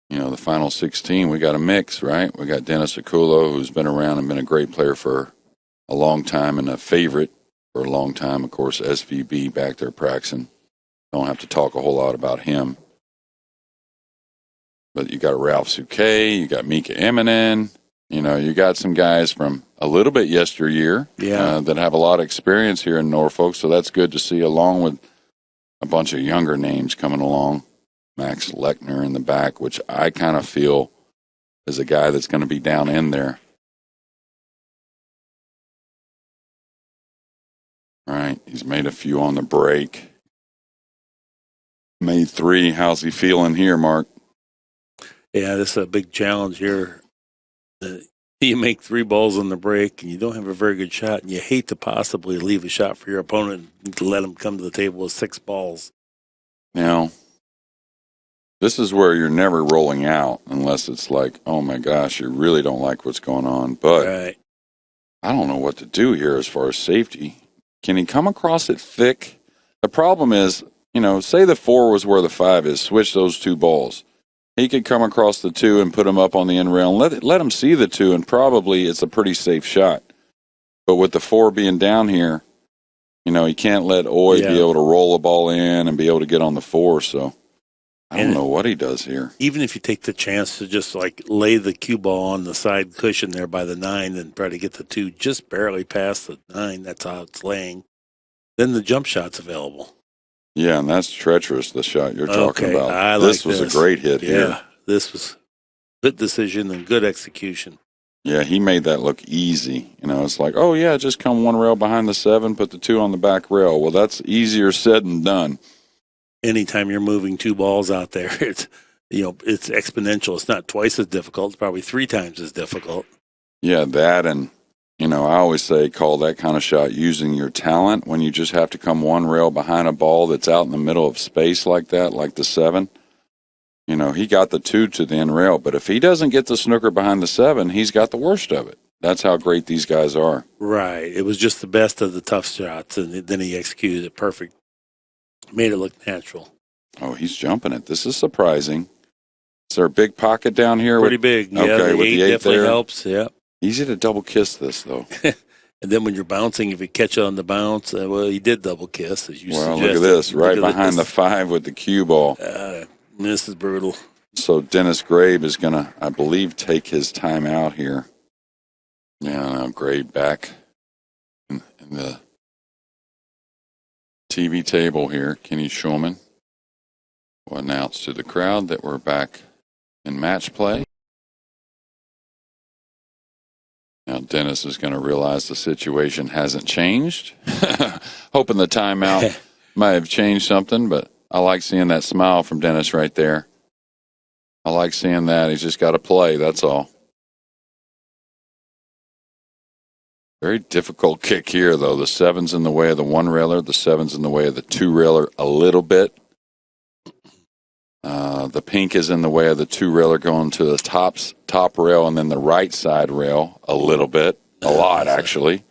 the final 16, we got a mix, right? We got Denis Grabe, who's been around and been a great player for a long time and a favorite for a long time. Of course, SVB back there practicing. Don't have to talk a whole lot about him. But you got Ralph Souquet, you got Mika Eminen, You know, you got some guys from a little bit yesteryear that have a lot of experience here in Norfolk, so that's good to see, along with a bunch of younger names coming along. Max Lechner in the back, which I kind of feel is a guy that's going to be down in there. All right, he's made a few on the break. Made 3. How's he feeling here, Mark? Yeah, this is a big challenge here. You make 3 balls on the break, and you don't have a very good shot, and you hate to possibly leave a shot for your opponent to let him come to the table with 6 balls. Now, this is where you're never rolling out unless it's like, oh my gosh, you really don't like what's going on. But Right. I don't know what to do here as far as safety. Can he come across it thick? The problem is, you know, say the 4 was where the 5 is, switch those 2 balls. He could come across the 2 and put them up on the end rail and let him see the 2, and probably it's a pretty safe shot. But with the 4 being down here, you know, he can't let Oy be able to roll the ball in and be able to get on the 4, so I don't know what he does here. Even if you take the chance to just like lay the cue ball on the side cushion there by the 9 and try to get the 2 just barely past the 9, that's how it's laying, then the jump shot's available. Yeah, and that's treacherous, the shot you're talking about. This was a great hit here. Yeah, this was good decision and good execution. Yeah, he made that look easy. You know, it's like, oh, yeah, just come 1 rail behind the 7, put the 2 on the back rail. Well, that's easier said than done. Anytime you're moving 2 balls out there, it's exponential. It's not twice as difficult. It's probably 3 times as difficult. Yeah, that, and, you know, I always say call that kind of shot using your talent when you just have to come 1 rail behind a ball that's out in the middle of space like that, like the 7. You know, he got the 2 to the end rail, but if he doesn't get the snooker behind the 7, he's got the worst of it. That's how great these guys are. Right. It was just the best of the tough shots, and then he executed it perfect. Made it look natural. Oh, he's jumping it. This is surprising. Is there a big pocket down here? Pretty big. Yeah, okay, the with 8 the 8 definitely there. helps. Yeah. Easy to double kiss this, though. And then when you're bouncing, if you catch it on the bounce, well, he did double kiss, as you suggested. Well, look at this. Right behind the 5 with the cue ball. This is brutal. So Denis Grabe is going to, I believe, take his time out here. Yeah, now Grabe back in the TV table here. Kenny Schulman will announce to the crowd that we're back in match play. Now Dennis is going to realize the situation hasn't changed. Hoping the timeout might have changed something, but I like seeing that smile from Dennis right there. I like seeing that. He's just got to play, that's all. Very difficult kick here, though. The 7's in the way of the 1-railer. The 7's in the way of the 2-railer a little bit. The pink is in the way of the 2-railer going to the top rail and then the right side rail a little bit. A lot, actually.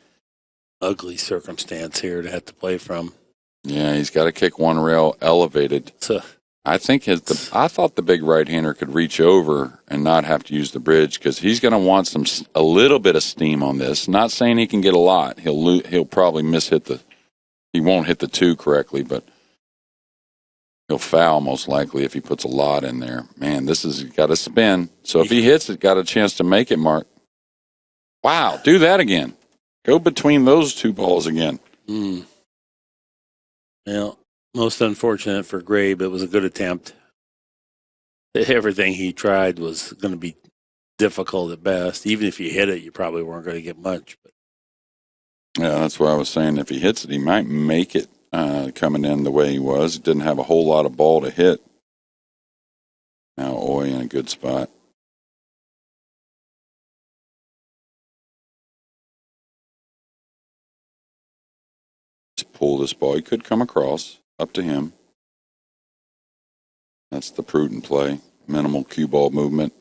Ugly circumstance here to have to play from. Yeah, he's got to kick 1 rail elevated. I think I thought the big right-hander could reach over and not have to use the bridge because he's going to want a little bit of steam on this. Not saying he can get a lot. He'll probably he won't hit the 2 correctly, but he'll foul most likely if he puts a lot in there. Man, this has got to spin. So if he hits it, got a chance to make it, Mark. Wow, do that again. Go between those 2 balls again. Well, most unfortunate for Grabe, it was a good attempt. Everything he tried was going to be difficult at best. Even if you hit it, you probably weren't going to get much. But. Yeah, that's what I was saying. If he hits it, he might make it coming in the way he was. He didn't have a whole lot of ball to hit. Now Oy in a good spot. Just pull this ball. He could come across. Up to him. That's the prudent play. Minimal cue ball movement.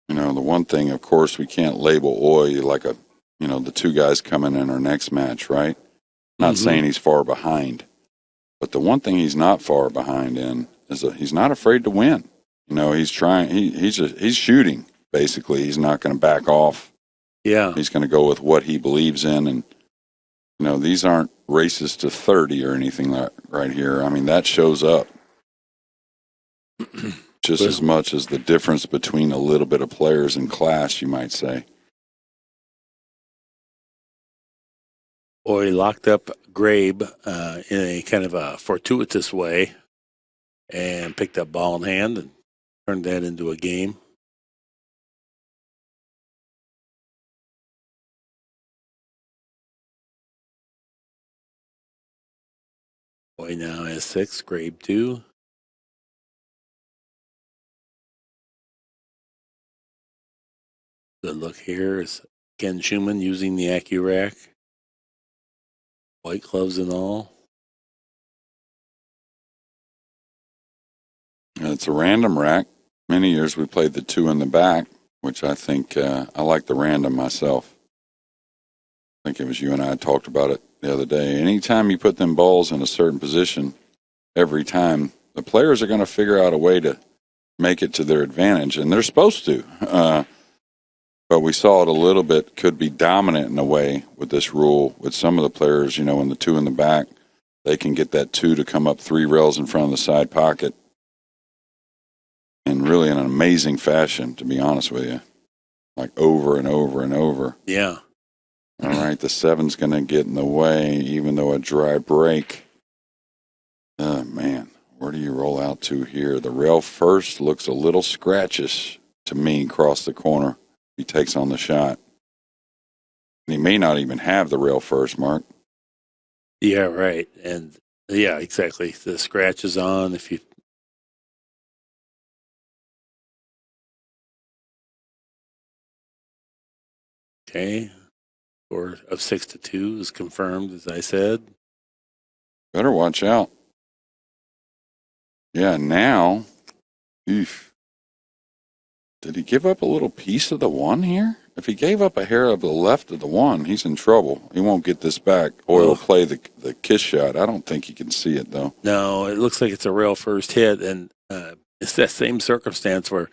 You know, the one thing, of course, we can't label Oy like the 2 guys coming in our next match, right? Not saying he's far behind. But the one thing he's not far behind in is that he's not afraid to win. He's trying. He's shooting basically. He's not going to back off. Yeah. He's going to go with what he believes in, and these aren't races to 30 or anything like right here. I mean, that shows up just as much as the difference between a little bit of players in class, you might say. Boy locked up Grabe in a kind of a fortuitous way and picked up ball in hand and turned that into a game. Boy now has 6, Grabe 2. The look here is Ken Schumann using the Accu-Rack. White gloves and all. It's a random rack. Many years we played the 2 in the back, which I think I like the random myself. I think it was you and I talked about it the other day. Anytime you put them balls in a certain position, every time, the players are going to figure out a way to make it to their advantage, and they're supposed to. But we saw it a little bit, could be dominant in a way with this rule. With some of the players, in the 2 in the back, they can get that 2 to come up 3 rails in front of the side pocket. And really in an amazing fashion, to be honest with you. Like over and over and over. Yeah. All right, the 7's going to get in the way, even though a dry break. Oh, man, where do you roll out to here? The rail first looks a little scratchish to me across the corner. He takes on the shot. And he may not even have the rail first, Mark. Yeah, right. And yeah, exactly. The scratch is on if you. Okay. Score of 6-2 is confirmed, as I said. Better watch out. Yeah, now. Oof. Did he give up a little piece of the 1 here? If he gave up a hair of the left of the 1, he's in trouble. He won't get this back. Or he'll play the kiss shot. I don't think he can see it, though. No, it looks like it's a rail first hit, and it's that same circumstance where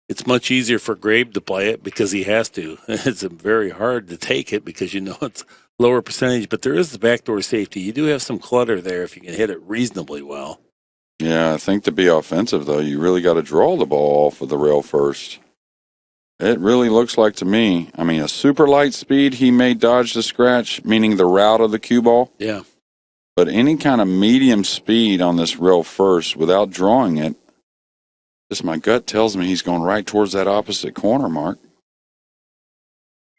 it's much easier for Grabe to play it because he has to. It's very hard to take it because it's lower percentage, but there is the backdoor safety. You do have some clutter there if you can hit it reasonably well. Yeah, I think to be offensive, though, you really got to draw the ball off of the rail first. It really looks like to me, a super light speed, he may dodge the scratch, meaning the route of the cue ball. Yeah. But any kind of medium speed on this rail first without drawing it, just my gut tells me he's going right towards that opposite corner, Mark.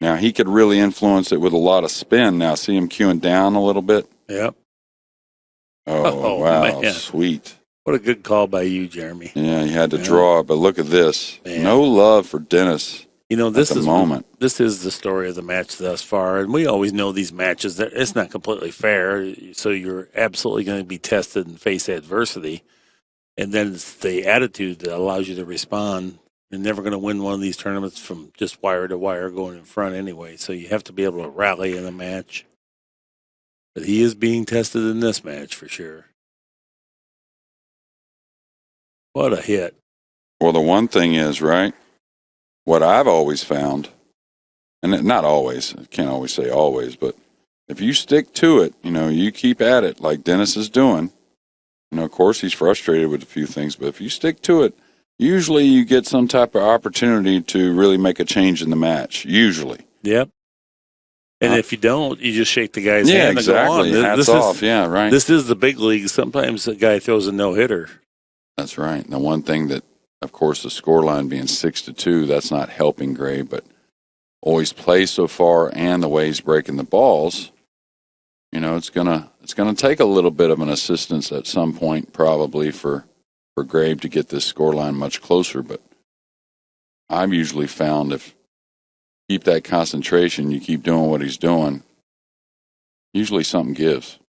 Now, he could really influence it with a lot of spin. Now, see him cueing down a little bit? Yep. Oh wow, man. Sweet. What a good call by you, Jeremy. Yeah, he had to draw it, but look at this. Man. No love for Dennis. This at the is moment. This is the story of the match thus far, and we always know these matches that it's not completely fair. So you're absolutely going to be tested and face adversity, and then it's the attitude that allows you to respond. You're never going to win one of these tournaments from just wire to wire going in front anyway. So you have to be able to rally in a match. But he is being tested in this match for sure. What a hit. Well, the one thing is, right, what I've always found, and not always, I can't always say always, but if you stick to it, you keep at it like Dennis is doing, of course he's frustrated with a few things, but if you stick to it, usually you get some type of opportunity to really make a change in the match, usually. Yep. And if you don't, you just shake the guy's hand and exactly. go on. Hats off. Yeah, right. This is the big league. Sometimes a guy throws a no-hitter. That's right. And the one thing that, of course, the scoreline being 6-2, that's not helping Gray, but always play so far and the way he's breaking the balls, it's gonna take a little bit of an assistance at some point probably for Grabe to get this scoreline much closer. But I've usually found if you keep that concentration, you keep doing what he's doing, usually something gives.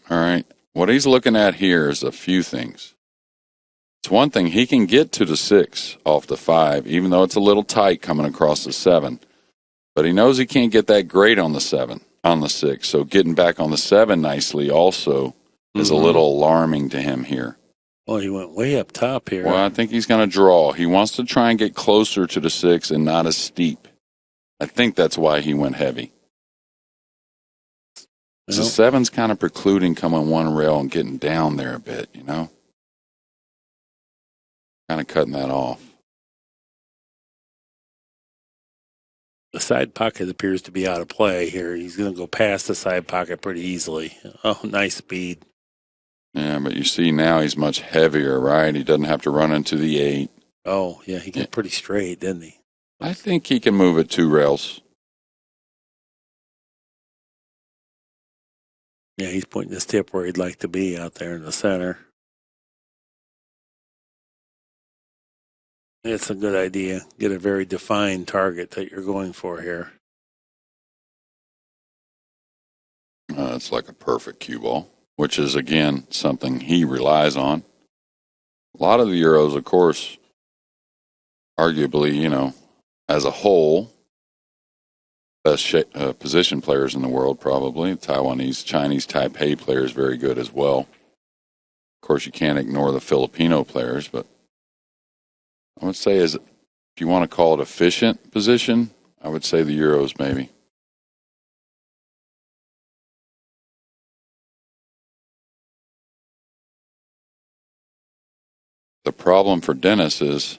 All right. What he's looking at here is a few things. It's one thing, he can get to the 6 off the 5, even though it's a little tight coming across the 7. But he knows he can't get that great on the 7, on the 6. So getting back on the 7 nicely also is a little alarming to him here. Oh, he went way up top here. Well, I think he's going to draw. He wants to try and get closer to the 6 and not as steep. I think that's why he went heavy. The 7's kind of precluding coming one rail and getting down there a bit, you know? Kind of cutting that off. The side pocket appears to be out of play here. He's going to go past the side pocket pretty easily. Oh, nice speed. Yeah, but you see now he's much heavier, right? He doesn't have to run into the 8. Oh, yeah, he got pretty straight, didn't he? I think he can move it 2 rails. Yeah, he's pointing his tip where he'd like to be out there in the center. It's a good idea. Get a very defined target that you're going for here. It's like a perfect cue ball, which is, again, something he relies on. A lot of the Euros, of course, arguably, you know, as a whole, best position players in the world, probably. Taiwanese, Chinese Taipei players, very good as well. Of course, you can't ignore the Filipino players, but I would say, if you want to call it efficient position, I would say the Euros maybe. The problem for Dennis is,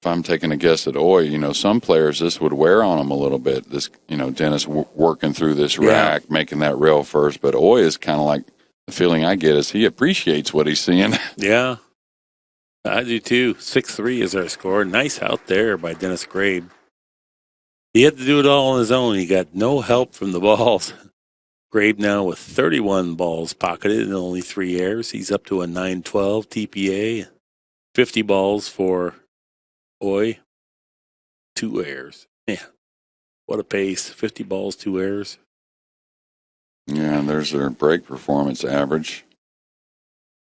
if I'm taking a guess at Oy, you know, some players, this would wear on them a little bit. This, you know, Dennis working through this rack, making that rail first. But Oy is kind of like, the feeling I get is he appreciates what he's seeing. Yeah, I do too. 6-3 is our score. Nice out there by Denis Grabe. He had to do it all on his own. He got no help from the balls. Grabe now with 31 balls pocketed and only 3 errors. He's up to a 912 TPA. 50 balls for Oy. 2 errors. Yeah, what a pace. 50 balls, 2 errors. Yeah, there's their break performance average.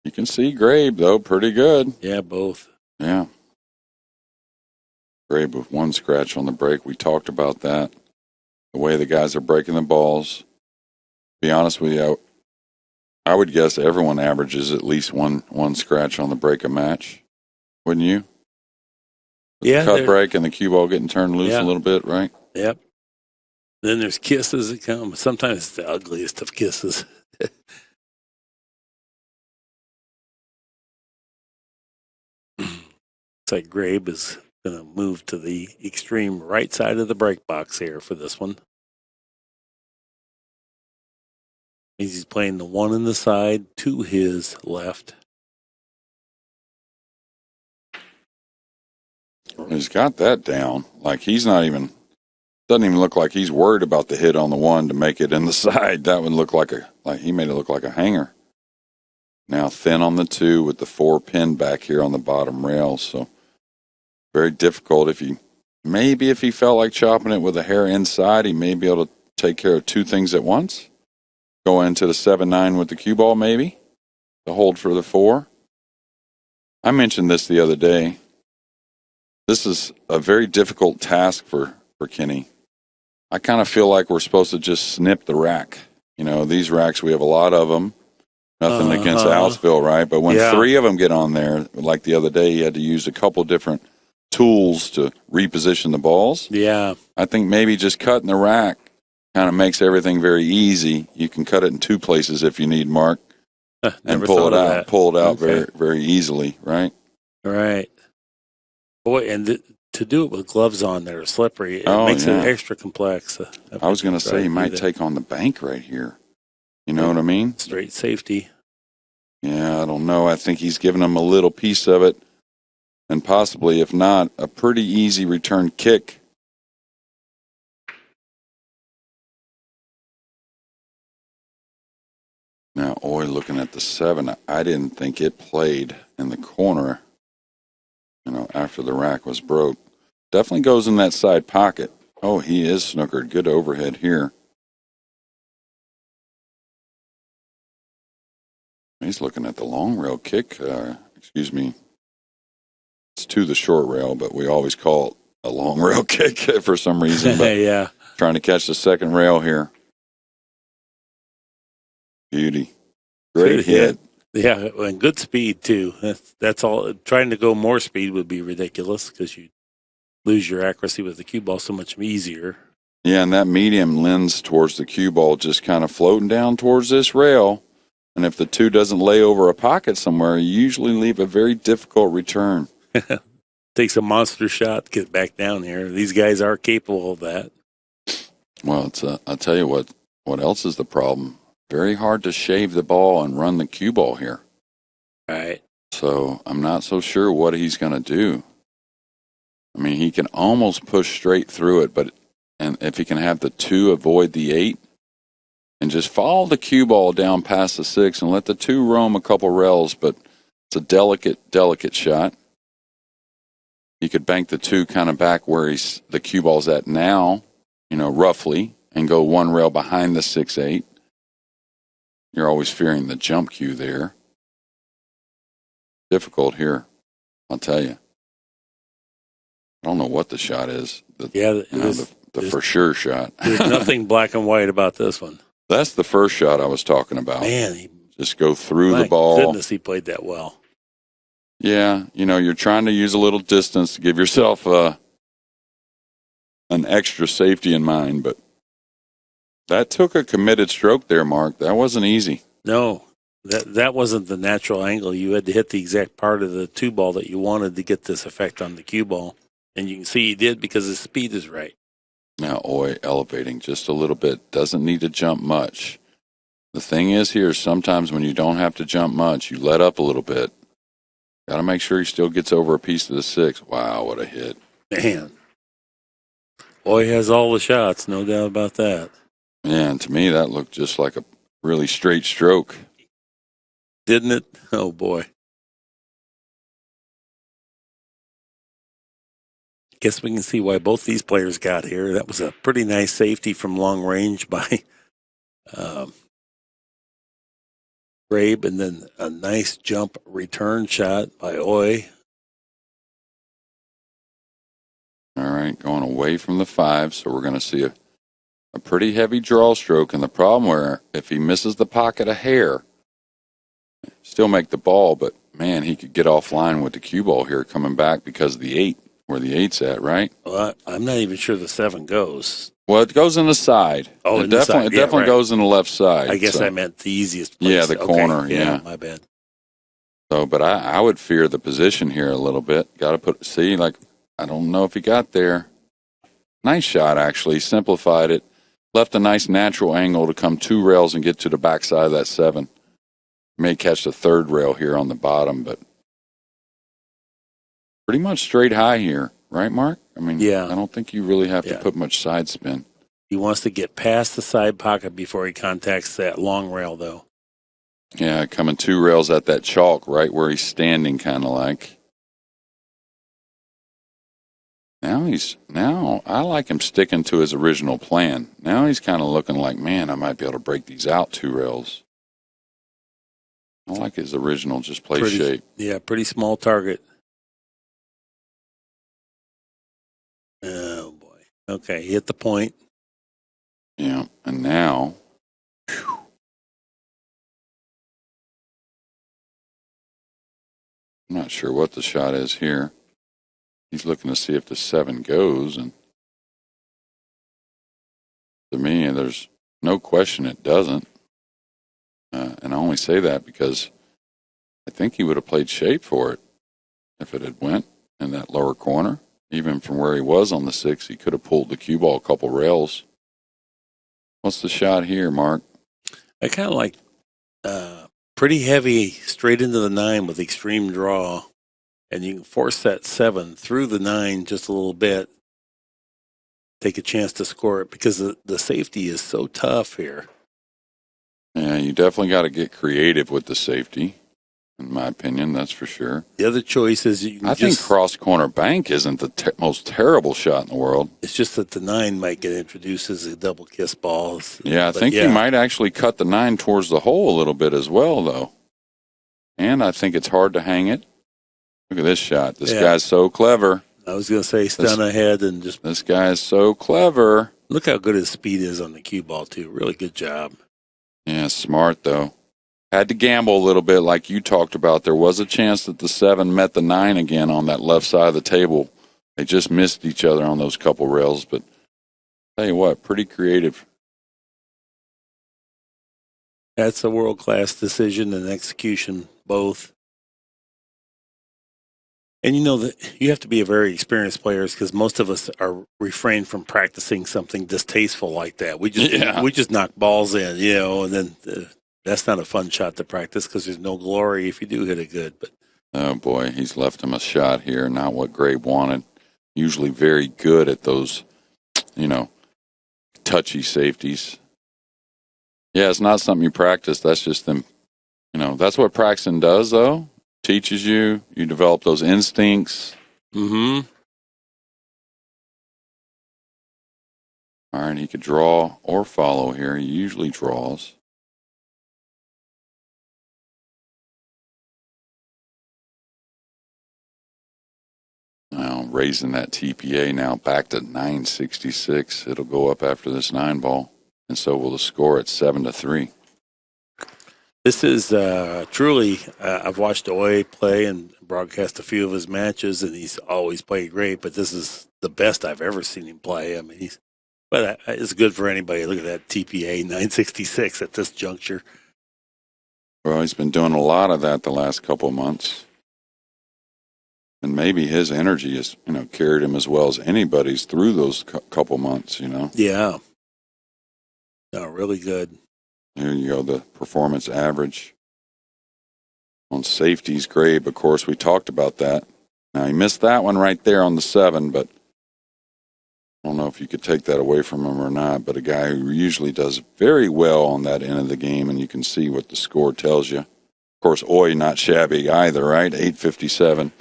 You can see Grabe, though, pretty good. Yeah, both. Yeah. Grabe with 1 scratch on the break. We talked about that. The way the guys are breaking the balls. To be honest with you, I would guess everyone averages at least one scratch on the break a match. Wouldn't you? Yeah. Cut break and the cue ball getting turned loose a little bit, right? Yep. Then there's kisses that come. Sometimes it's the ugliest of kisses. It's like Grabe is going to move to the extreme right side of the break box here for this one. He's playing the 1 in the side to his left. He's got that down. Like he's not even, doesn't even look like he's worried about the hit on the 1 to make it in the side. That would look like he made it look like a hanger. Now thin on the 2 with the 4 pin back here on the bottom rail. So very difficult. If he felt like chopping it with a hair inside, he may be able to take care of 2 things at once. Go into the 7-9 with the cue ball maybe to hold for the 4. I mentioned this the other day. This is a very difficult task for Kenny. I kind of feel like we're supposed to just snip the rack. You know, these racks, we have a lot of them. Nothing against Alsville, right? But when 3 of them get on there, like the other day, you had to use a couple different tools to reposition the balls. Yeah. I think maybe just cutting the rack kind of makes everything very easy. You can cut it in 2 places if you need, Mark, and pull it out. Pull it out very, very easily, right? Right. Boy, and to do it with gloves on that are slippery, it makes it extra complex. I was going to say, he might take on the bank right here. You know what I mean? Straight safety. Yeah, I don't know. I think he's giving him a little piece of it, and possibly, if not, a pretty easy return kick. Now, Oy looking at the 7, I didn't think it played in the corner, you know, after the rack was broke. Definitely goes in that side pocket. Oh, he is snookered. Good overhead here. He's looking at the long rail kick excuse me, it's to the short rail, but we always call it a long rail kick for some reason. But Yeah. trying to catch the second rail here. Beauty. Great Good hit. Yeah, and good speed too. That's all. Trying to go more speed would be ridiculous because you lose your accuracy with the cue ball so much easier. Yeah, and that medium lends towards the cue ball, just kind of floating down towards this rail. And if the 2 doesn't lay over a pocket somewhere, you usually leave a very difficult return. Takes a monster shot to get back down here. These guys are capable of that. Well, I'll tell you what else is the problem. Very hard to shave the ball and run the cue ball here. Right. So I'm not so sure what he's going to do. I mean, he can almost push straight through it, and if he can have the 2 avoid the 8 and just follow the cue ball down past the 6 and let the 2 roam a couple rails, but it's a delicate shot. He could bank the 2 kind of back where the cue ball's at now, roughly, and go 1 rail behind the 6-8. You're always fearing the jump cue there. Difficult here, I'll tell you. I don't know what the shot is. The for sure shot. There's nothing black and white about this one. That's the first shot I was talking about. Man, just go through the ball. Goodness, he played that well. Yeah, you're trying to use a little distance to give yourself an extra safety in mind, but that took a committed stroke there, Mark. That wasn't easy. No, that wasn't the natural angle. You had to hit the exact part of the 2 ball that you wanted to get this effect on the cue ball. And you can see he did because the speed is right. Now, Oy elevating just a little bit. Doesn't need to jump much. The thing is here, sometimes when you don't have to jump much, you let up a little bit. Got to make sure he still gets over a piece of the 6. Wow, what a hit. Man. Oy has all the shots, no doubt about that. Yeah, and to me, that looked just like a really straight stroke. Didn't it? Oh, boy. Guess we can see why both these players got here. That was a pretty nice safety from long range by Grabe, and then a nice jump return shot by Oy. All right, going away from the 5, so we're going to see a pretty heavy draw stroke. And the problem where if he misses the pocket a hair, still make the ball, but man, he could get offline with the cue ball here coming back because of the 8. Where the 8's at, right? Well, I'm not even sure the 7 goes. Well, it goes in the side. Oh, it definitely right. goes in the left side. I guess I meant the easiest place. Yeah, the corner, yeah. My bad. So, but I would fear the position here a little bit. Got to I don't know if he got there. Nice shot, actually. Simplified it. Left a nice natural angle to come 2 rails and get to the backside of that 7. May catch the 3rd rail here on the bottom, but pretty much straight high here, right, Mark? I mean, yeah. I don't think you really have to put much side spin. He wants to get past the side pocket before he contacts that long rail, though. Yeah, coming 2 rails at that chalk, right where he's standing, kind of like. Now I like him sticking to his original plan. Now he's kind of looking like, man, I might be able to break these out 2 rails. I like his original just play shape. Yeah, pretty small target. Oh, boy. Okay, hit the point. Yeah, and now, I'm not sure what the shot is here. He's looking to see if the 7 goes, and to me, there's no question it doesn't. And I only say that because I think he would have played shape for it if it had went in that lower corner. Even from where he was on the 6, he could have pulled the cue ball a couple rails. What's the shot here, Mark? I kind of like pretty heavy straight into the 9 with extreme draw. And you can force that 7 through the 9 just a little bit. Take a chance to score it because the safety is so tough here. Yeah, you definitely got to get creative with the safety. In my opinion, that's for sure. The other choice is you can I think cross-corner bank isn't the most terrible shot in the world. It's just that the 9 might get introduced as a double kiss ball. Yeah, I think you might actually cut the 9 towards the hole a little bit as well, though. And I think it's hard to hang it. Look at this shot. This guy's so clever. I was going to say stun ahead and just. This guy is so clever. Look how good his speed is on the cue ball, too. Really good job. Yeah, smart, though. Had to gamble a little bit like you talked about. There was a chance that the 7 met the 9 again on that left side of the table. They just missed each other on those couple rails, but tell you what, pretty creative. That's a world-class decision and execution, both. And you know that you have to be a very experienced player because most of us are refrained from practicing something distasteful like that. We just knock balls in, and then that's not a fun shot to practice because there's no glory if you do hit it good. But oh boy, he's left him a shot here, not what Grabe wanted. Usually very good at those, touchy safeties. Yeah, it's not something you practice. That's just them. That's what practicing does, though. Teaches you. You develop those instincts. Mm-hmm. All right, he could draw or follow here. He usually draws. Now, raising that TPA now back to 966. It'll go up after this 9 ball. And so will the score at 7-3. This is truly, I've watched Oye play and broadcast a few of his matches, and he's always played great, but this is the best I've ever seen him play. I mean, but it's good for anybody. Look at that TPA, 966 at this juncture. Well, he's been doing a lot of that the last couple of months. And maybe his energy has, carried him as well as anybody's through those couple months, Yeah. No, really good. Here you go, the performance average. On safeties, Grabe, of course, we talked about that. Now, he missed that one right there on the 7, but I don't know if you could take that away from him or not, but a guy who usually does very well on that end of the game, and you can see what the score tells you. Of course, Oye not shabby either, right? 857.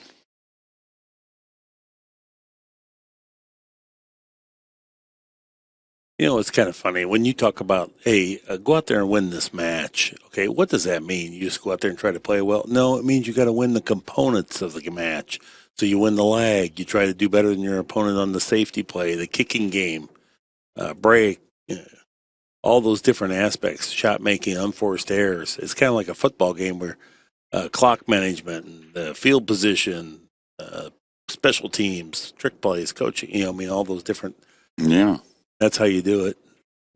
It's kind of funny when you talk about, hey, go out there and win this match. Okay, what does that mean? You just go out there and try to play well? No, it means you got to win the components of the match. So you win the lag. You try to do better than your opponent on the safety play, the kicking game, break, all those different aspects, shot making, unforced errors. It's kind of like a football game where clock management, and field position, special teams, trick plays, coaching, all those different. Yeah. That's how you do it.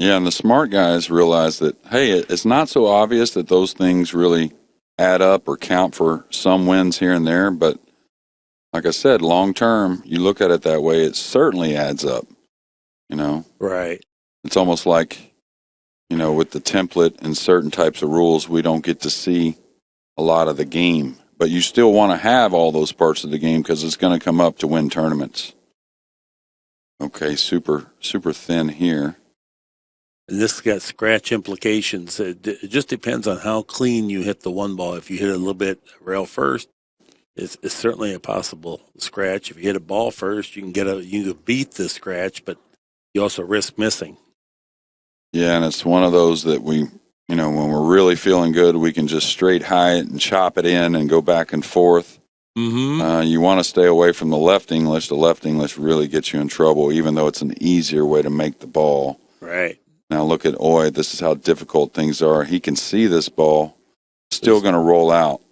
Yeah, and the smart guys realize that, hey, it's not so obvious that those things really add up or count for some wins here and there, but like I said, long term, you look at it that way, it certainly adds up, Right. It's almost like, with the template and certain types of rules, we don't get to see a lot of the game, but you still want to have all those parts of the game because it's going to come up to win tournaments. Okay, super thin here. And this got scratch implications. It just depends on how clean you hit the 1 ball. If you hit it a little bit rail first, it's certainly a possible scratch. If you hit a ball first, you can beat the scratch, but you also risk missing. Yeah, and it's one of those that we, when we're really feeling good, we can just straight high it and chop it in and go back and forth. Mm-hmm. You want to stay away from the left English. The left English really gets you in trouble, even though it's an easier way to make the ball. Right. Now look at Oye. This is how difficult things are. He can see this ball. Still going to roll out.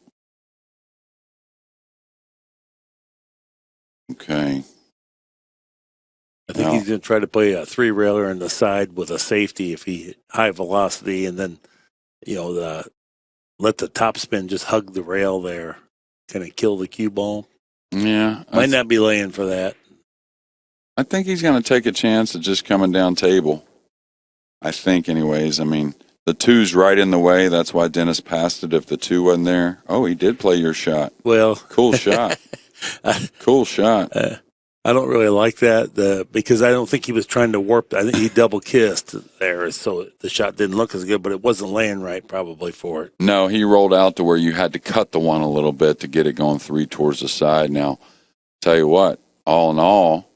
Okay. I think he's going to try to play a 3-railer on the side with a safety if he high velocity, and then, let the top spin just hug the rail there. Kind of kill the cue ball. Yeah. Might not be laying for that. I think he's going to take a chance at just coming down table. I think, anyways. I mean, the 2's right in the way. That's why Dennis passed it if the 2 wasn't there. Oh, he did play your shot. Well. Cool shot. Cool shot. I don't really like that because I don't think he was trying to warp. I think he double kissed there, so the shot didn't look as good, but it wasn't laying right probably for it. No, he rolled out to where you had to cut the 1 a little bit to get it going 3 towards the side. Now, tell you what, all in all,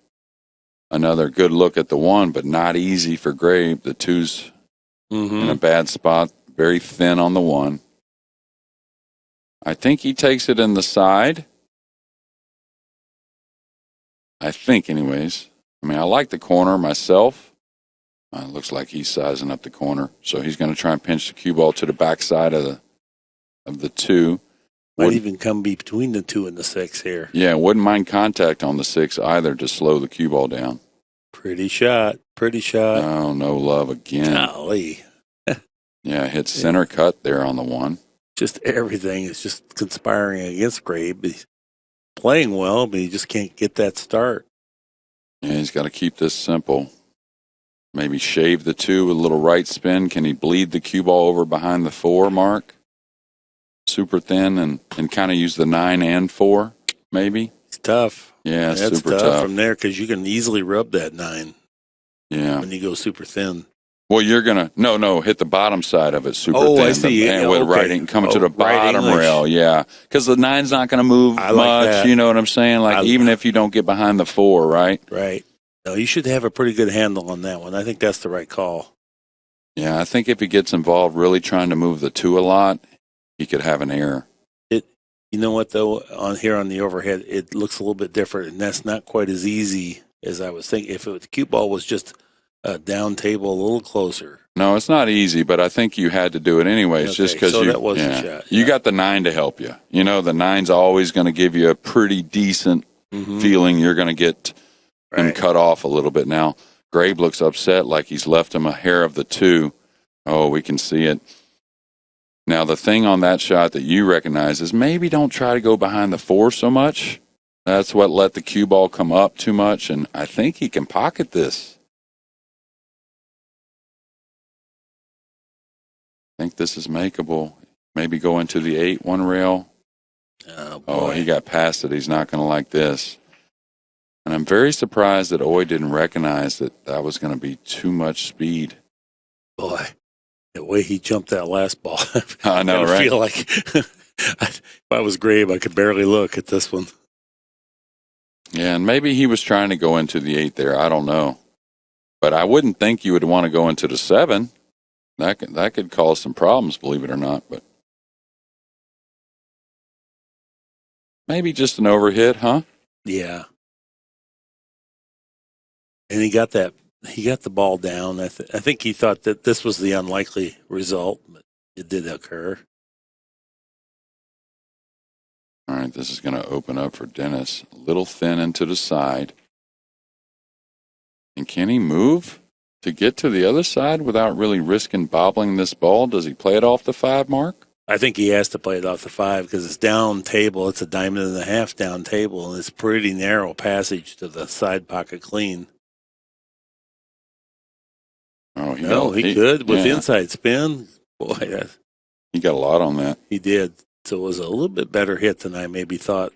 another good look at the 1, but not easy for Grabe. The 2's in a bad spot, very thin on the 1. I think he takes it in the side. I think, anyways. I mean, I like the corner myself. Looks like he's sizing up the corner. So he's going to try and pinch the cue ball to the backside of the 2. Might even come between the 2 and the 6 here. Yeah, wouldn't mind contact on the 6 either to slow the cue ball down. Pretty shot. Oh, no love again. Golly. Yeah, hit center cut there on the 1. Just everything is just conspiring against Grabe. He's playing well, but he just can't get that start. Yeah, he's got to keep this simple. Maybe shave the 2 with a little right spin. Can he bleed the cue ball over behind the 4 mark? Super thin and kind of use the 9 and 4, maybe? It's tough. Yeah, that's super tough. from there because you can easily rub that 9 when you go super thin. Well, you're going to, hit the bottom side of it super thin. Oh, I see. With right, coming to the bottom rail, yeah. Because the 9's not going to move much, you know what I'm saying? Like, even if you don't get behind the 4, right? Right. No, you should have a pretty good handle on that one. I think that's the right call. Yeah, I think if he gets involved really trying to move the 2 a lot, he could have an error. You know what, though? On the overhead, it looks a little bit different, and that's not quite as easy as I was thinking. If the cue ball was just down table a little closer. No, it's not easy, but I think you had to do it anyways, just because that was a shot. You got the 9 to help you. You know, the 9's always going to give you a pretty decent feeling you're going to get and cut off a little bit. Now, Grabe looks upset like he's left him a hair of the 2. Oh, we can see it. Now, the thing on that shot that you recognize is maybe don't try to go behind the 4 so much. That's what let the cue ball come up too much, and I think he can pocket this. I think this is makeable. Maybe go into the 8 one rail. Oh, he got past it. He's not going to like this. And I'm very surprised that Oy didn't recognize that was going to be too much speed. Boy, the way he jumped that last ball. I know, right? I feel like if I was Grabe, I could barely look at this one. Yeah, and maybe he was trying to go into the 8 there. I don't know. But I wouldn't think you would want to go into the 7. That could cause some problems, believe it or not. But maybe just an overhit, huh? Yeah. And he got the ball down. I think he thought that this was the unlikely result, but it did occur. All right, this is going to open up for Dennis. A little thin into the side. And can he move to get to the other side without really risking bobbling this ball? Does he play it off the 5 mark? I think he has to play it off the 5 because it's down table. It's a diamond and a half down table, and it's pretty narrow passage to the side pocket clean. Oh, he could with inside spin. Boy, he got a lot on that. He did. So it was a little bit better hit than I maybe thought.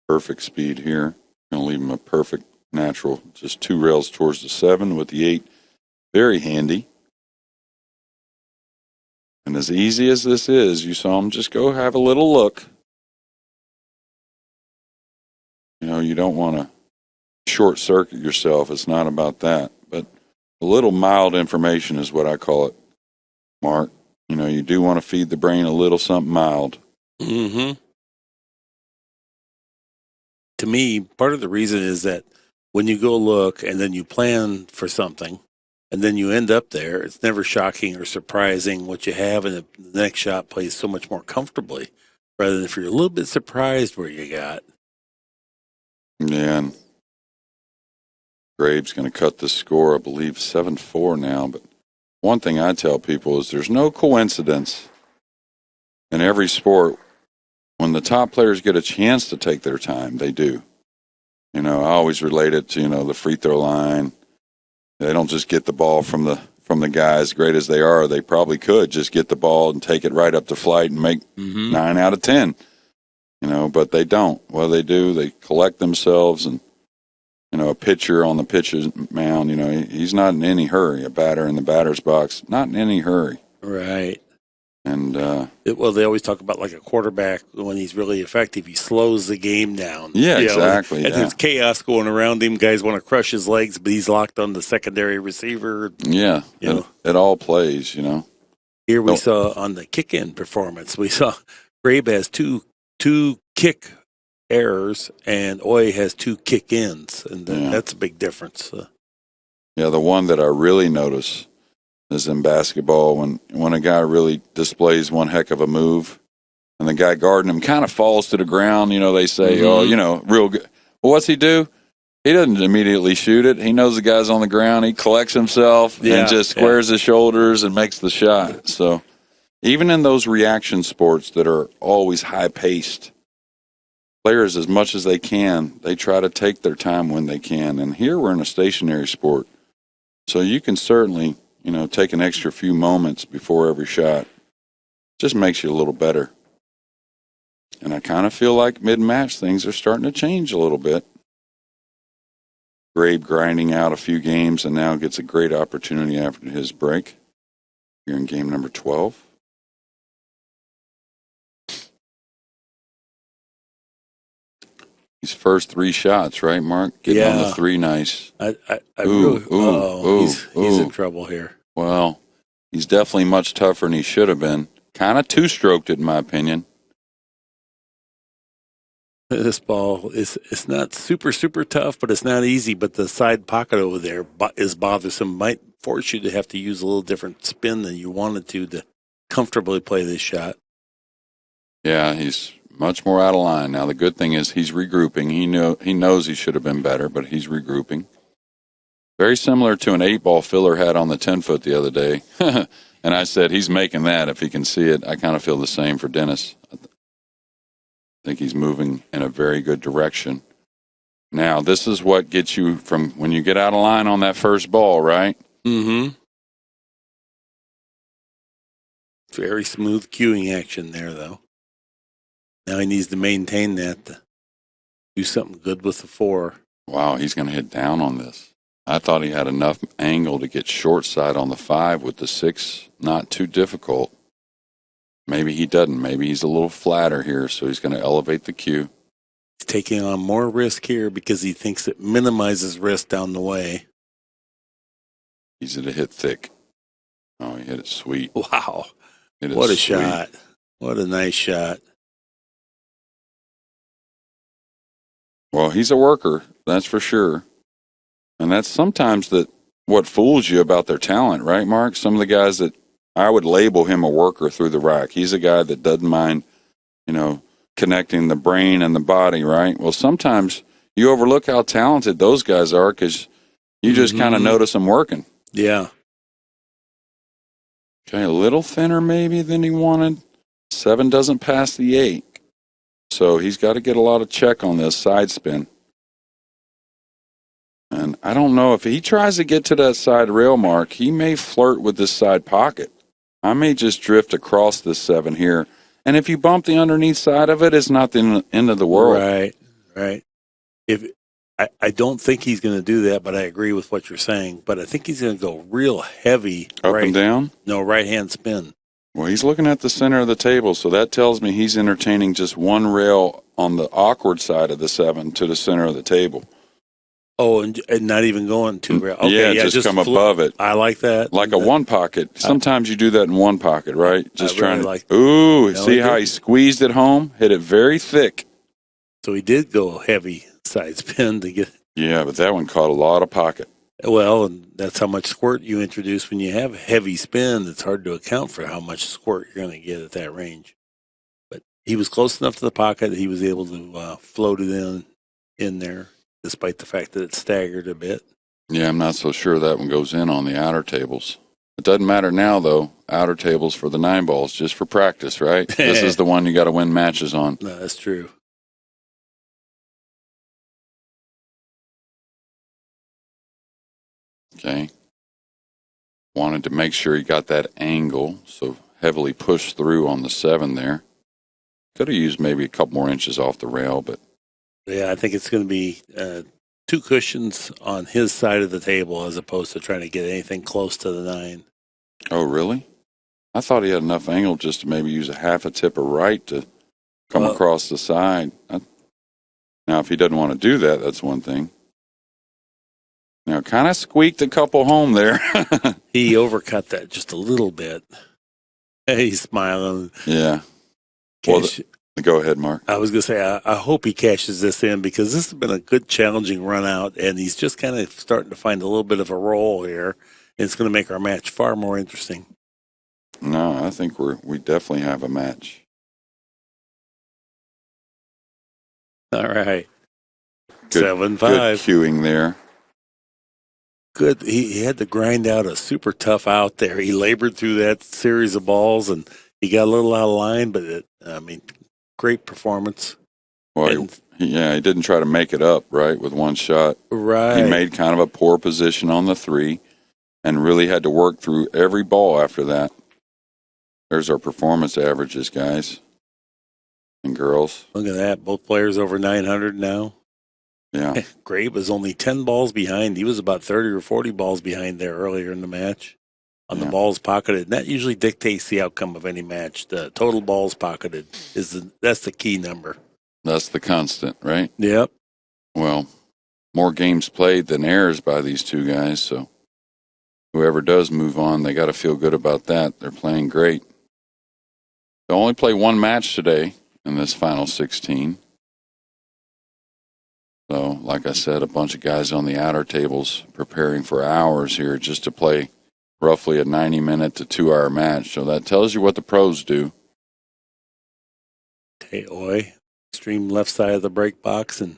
Perfect speed here. Going to leave him a perfect natural. Just 2 rails towards the 7 with the 8. Very handy. And as easy as this is, you saw him just go have a little look. You know, you don't want to short circuit yourself. It's not about that. But a little mild information is what I call it, Mark. You know, you do want to feed the brain a little something mild. Mm-hmm. To me, part of the reason is that when you go look and then you plan for something and then you end up there, it's never shocking or surprising what you have, and the next shot plays so much more comfortably rather than if you're a little bit surprised where you got. Yeah, and Grabe's going to cut the score, I believe, 7-4 now. But one thing I tell people is there's no coincidence in every sport. When the top players get a chance to take their time, they do. You know, I always relate it to, the free throw line. They don't just get the ball from the guys, great as they are. They probably could just get the ball and take it right up the flight and make 9 out of 10. But they don't. What do? They collect themselves, and, a pitcher on the pitcher's mound, he's not in any hurry. A batter in the batter's box, not in any hurry. Right. And they always talk about like a quarterback when he's really effective, he slows the game down. Yeah, exactly. And there's chaos going around him. Guys want to crush his legs, but he's locked on the secondary receiver. Yeah, it all plays. Here we saw on the kick-in performance, we saw Grabe has two kick errors, and Oy has 2 kick ins, and that's a big difference. Yeah, the one that I really notice is in basketball when a guy really displays one heck of a move, and the guy guarding him kind of falls to the ground. They say, real good. Well, what's he do? He doesn't immediately shoot it. He knows the guy's on the ground. He collects himself and just squares his shoulders and makes the shot. So even in those reaction sports that are always high-paced, players, as much as they can, they try to take their time when they can. And here we're in a stationary sport. So you can certainly, take an extra few moments before every shot. Just makes you a little better. And I kind of feel like mid-match things are starting to change a little bit. Grabe grinding out a few games and now gets a great opportunity after his break. Here in game number 12. His first 3 shots, right, Mark? Getting on the 3, nice. He's in trouble here. Well, he's definitely much tougher than he should have been. Kind of two-stroked it, in my opinion. This ball it's not super, super tough, but it's not easy. But the side pocket over there is bothersome. Might force you to have to use a little different spin than you wanted to comfortably play this shot. Yeah, he's much more out of line. Now, the good thing is he's regrouping. He knows he should have been better, but he's regrouping. Very similar to an 8-ball filler had on the 10-foot the other day. And I said he's making that if he can see it. I kind of feel the same for Dennis. I think he's moving in a very good direction. Now, this is what gets you from when you get out of line on that first ball, right? Mm-hmm. Very smooth cueing action there, though. Now he needs to maintain that to do something good with the 4. Wow, he's going to hit down on this. I thought he had enough angle to get short side on the 5 with the 6 not too difficult. Maybe he doesn't. Maybe he's a little flatter here, so he's going to elevate the cue. He's taking on more risk here because he thinks it minimizes risk down the way. Easy to hit thick. Oh, he hit it sweet. Wow. What a shot. What a nice shot. Well, he's a worker, that's for sure. And that's sometimes what fools you about their talent, right, Mark? Some of the guys that I would label him a worker through the rack. He's a guy that doesn't mind, connecting the brain and the body, right? Well, sometimes you overlook how talented those guys are because you just kind of notice them working. Yeah. Okay, a little thinner maybe than he wanted. 7 doesn't pass the 8. So he's got to get a lot of check on this side spin. And I don't know if he tries to get to that side rail, Mark, he may flirt with this side pocket. I may just drift across this 7 here. And if you bump the underneath side of it, it's not the end of the world. Right. I don't think he's going to do that, but I agree with what you're saying. But I think he's going to go real heavy. Up and down? No, right-hand spin. Well, he's looking at the center of the table, so that tells me he's entertaining just one rail on the awkward side of the 7 to the center of the table. Oh, and not even going 2 rail. Okay, yeah, just come above it. I like that. Like a 1 pocket. Sometimes you do that in 1 pocket, right? Just trying to. Ooh, see how he squeezed it home? Hit it very thick. So he did go heavy side spin to get. Yeah, but that one caught a lot of pocket. Well, and that's how much squirt you introduce when you have heavy spin. It's hard to account for how much squirt you're going to get at that range. But he was close enough to the pocket that he was able to float it in there, despite the fact that it staggered a bit. Yeah, I'm not so sure that one goes in on the outer tables. It doesn't matter now, though. Outer tables for the 9 balls, just for practice, right? This is the one you got to win matches on. No, that's true. Okay. Wanted to make sure he got that angle, so heavily pushed through on the 7 there. Could have used maybe a couple more inches off the rail, but. Yeah, I think it's going to be 2 cushions on his side of the table as opposed to trying to get anything close to the 9. Oh, really? I thought he had enough angle just to maybe use a half a tip of right to come across the side. Now, if he doesn't want to do that, that's one thing. Now, kind of squeaked a couple home there. He overcut that just a little bit. He's smiling. Yeah. cash. Go ahead, Mark. I was going to say, I hope he cashes this in because this has been a good, challenging run out, and he's just kind of starting to find a little bit of a role here. And it's going to make our match far more interesting. No, I think we definitely have a match. All right. Good, 7-5. Good cueing there. Good. He had to grind out a super tough out there. He labored through that series of balls, and he got a little out of line, but great performance. Well, he didn't try to make it up, right, with one shot. Right. He made kind of a poor position on the 3 and really had to work through every ball after that. There's our performance averages, guys and girls. Look at that. Both players over 900 now. Yeah. Grabe was only 10 balls behind. He was about 30 or 40 balls behind there earlier in the match on the balls pocketed. And that usually dictates the outcome of any match. The total balls pocketed that's the key number. That's the constant, right? Yep. Well, more games played than errors by these two guys, so whoever does move on, they got to feel good about that. They're playing great. They'll only play one match today in this final 16. So, like I said, a bunch of guys on the outer tables preparing for hours here just to play roughly a 90-minute to 2-hour match. So that tells you what the pros do. Oy, extreme left side of the break box. And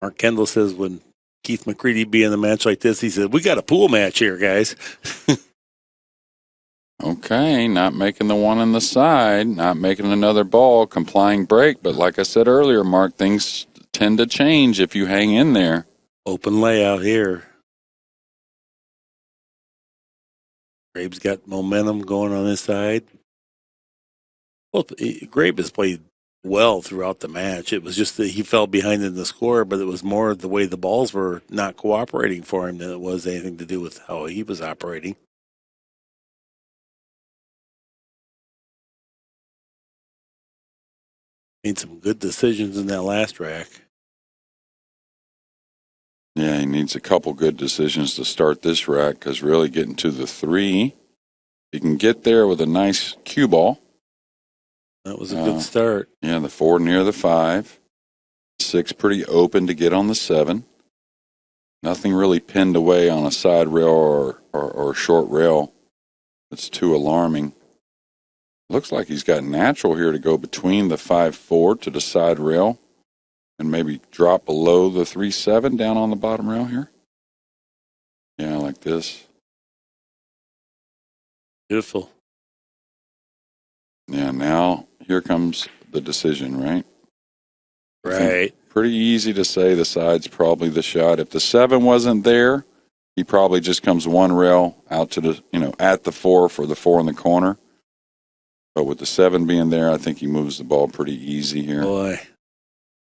Mark Kendall says when Keith McCready be in a match like this, he said, we got a pool match here, guys. Okay, not making the one on the side, not making another ball, complying break. But like I said earlier, Mark, things tend to change if you hang in there. Open layout here. Grabe's got momentum going on his side. Grabe has played well throughout the match. It was just that he fell behind in the score, but it was more the way the balls were not cooperating for him than it was anything to do with how he was operating. Made some good decisions in that last rack. Yeah, he needs a couple good decisions to start this rack because really getting to the 3, he can get there with a nice cue ball. That was a good start. Yeah, the 4 near the 5. 6 pretty open to get on the 7. Nothing really pinned away on a side rail or short rail. That's too alarming. Looks like he's got natural here to go between the 5-4 to the side rail and maybe drop below the 3-7 down on the bottom rail here. Yeah, like this. Beautiful. Yeah, now here comes the decision, right? Right. Pretty easy to say the side's probably the shot. If the 7 wasn't there, he probably just comes one rail out to the, at the 4 for the 4 in the corner. But with the 7 being there, I think he moves the ball pretty easy here. Boy,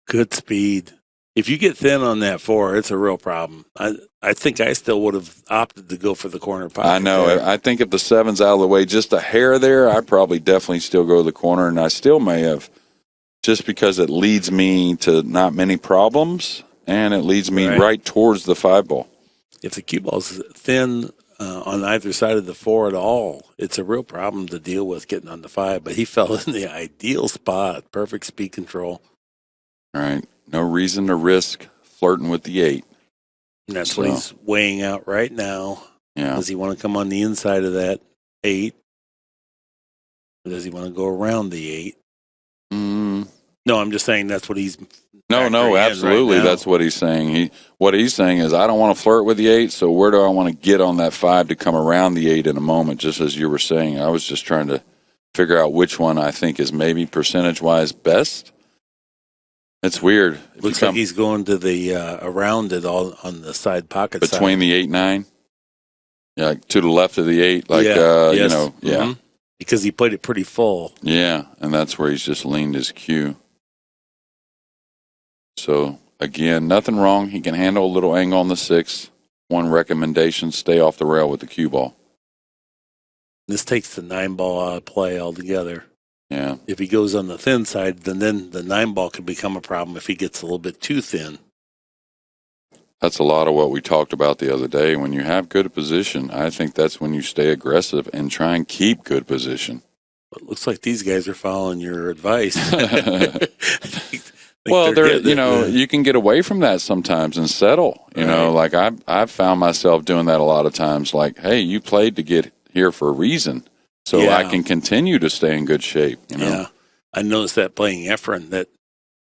good speed. If you get thin on that 4, it's a real problem. I think I still would have opted to go for the corner pocket. I know. There. I think if the 7's out of the way just a hair there, I probably definitely still go to the corner, and I still may have, just because it leads me to not many problems, and it leads me right towards the 5 ball. If the cue ball's thin on either side of the 4 at all, it's a real problem to deal with getting on the 5. But he fell in the ideal spot. Perfect speed control. All right. No reason to risk flirting with the 8. And that's what he's weighing out right now. Yeah. Does he want to come on the inside of that 8? Or does he want to go around the 8? No, I'm just saying that's what he's... No, absolutely. Right, that's what he's saying. What he's saying is, I don't want to flirt with the 8, so where do I want to get on that 5 to come around the 8 in a moment, just as you were saying. I was just trying to figure out which one I think is maybe percentage-wise best. It's weird. Looks like he's going to the around it all on the side pocket between side. the 8-9? Yeah, to the left of the 8, like, Mm-hmm. Because he played it pretty full. Yeah, and that's where he's just leaned his cue. So, again, nothing wrong. He can handle a little angle on the 6. One recommendation, stay off the rail with the cue ball. This takes the 9 ball out of play altogether. Yeah. If he goes on the thin side, then the 9 ball could become a problem if he gets a little bit too thin. That's a lot of what we talked about the other day. When you have good position, I think that's when you stay aggressive and try and keep good position. It looks like these guys are following your advice. Think Well, they're getting you it. know, you can get away from that sometimes and settle. You know, like I've found myself doing that a lot of times. Like, hey, you played to get here for a reason, so I can continue to stay in good shape. You know, Yeah, I noticed that playing Efren, that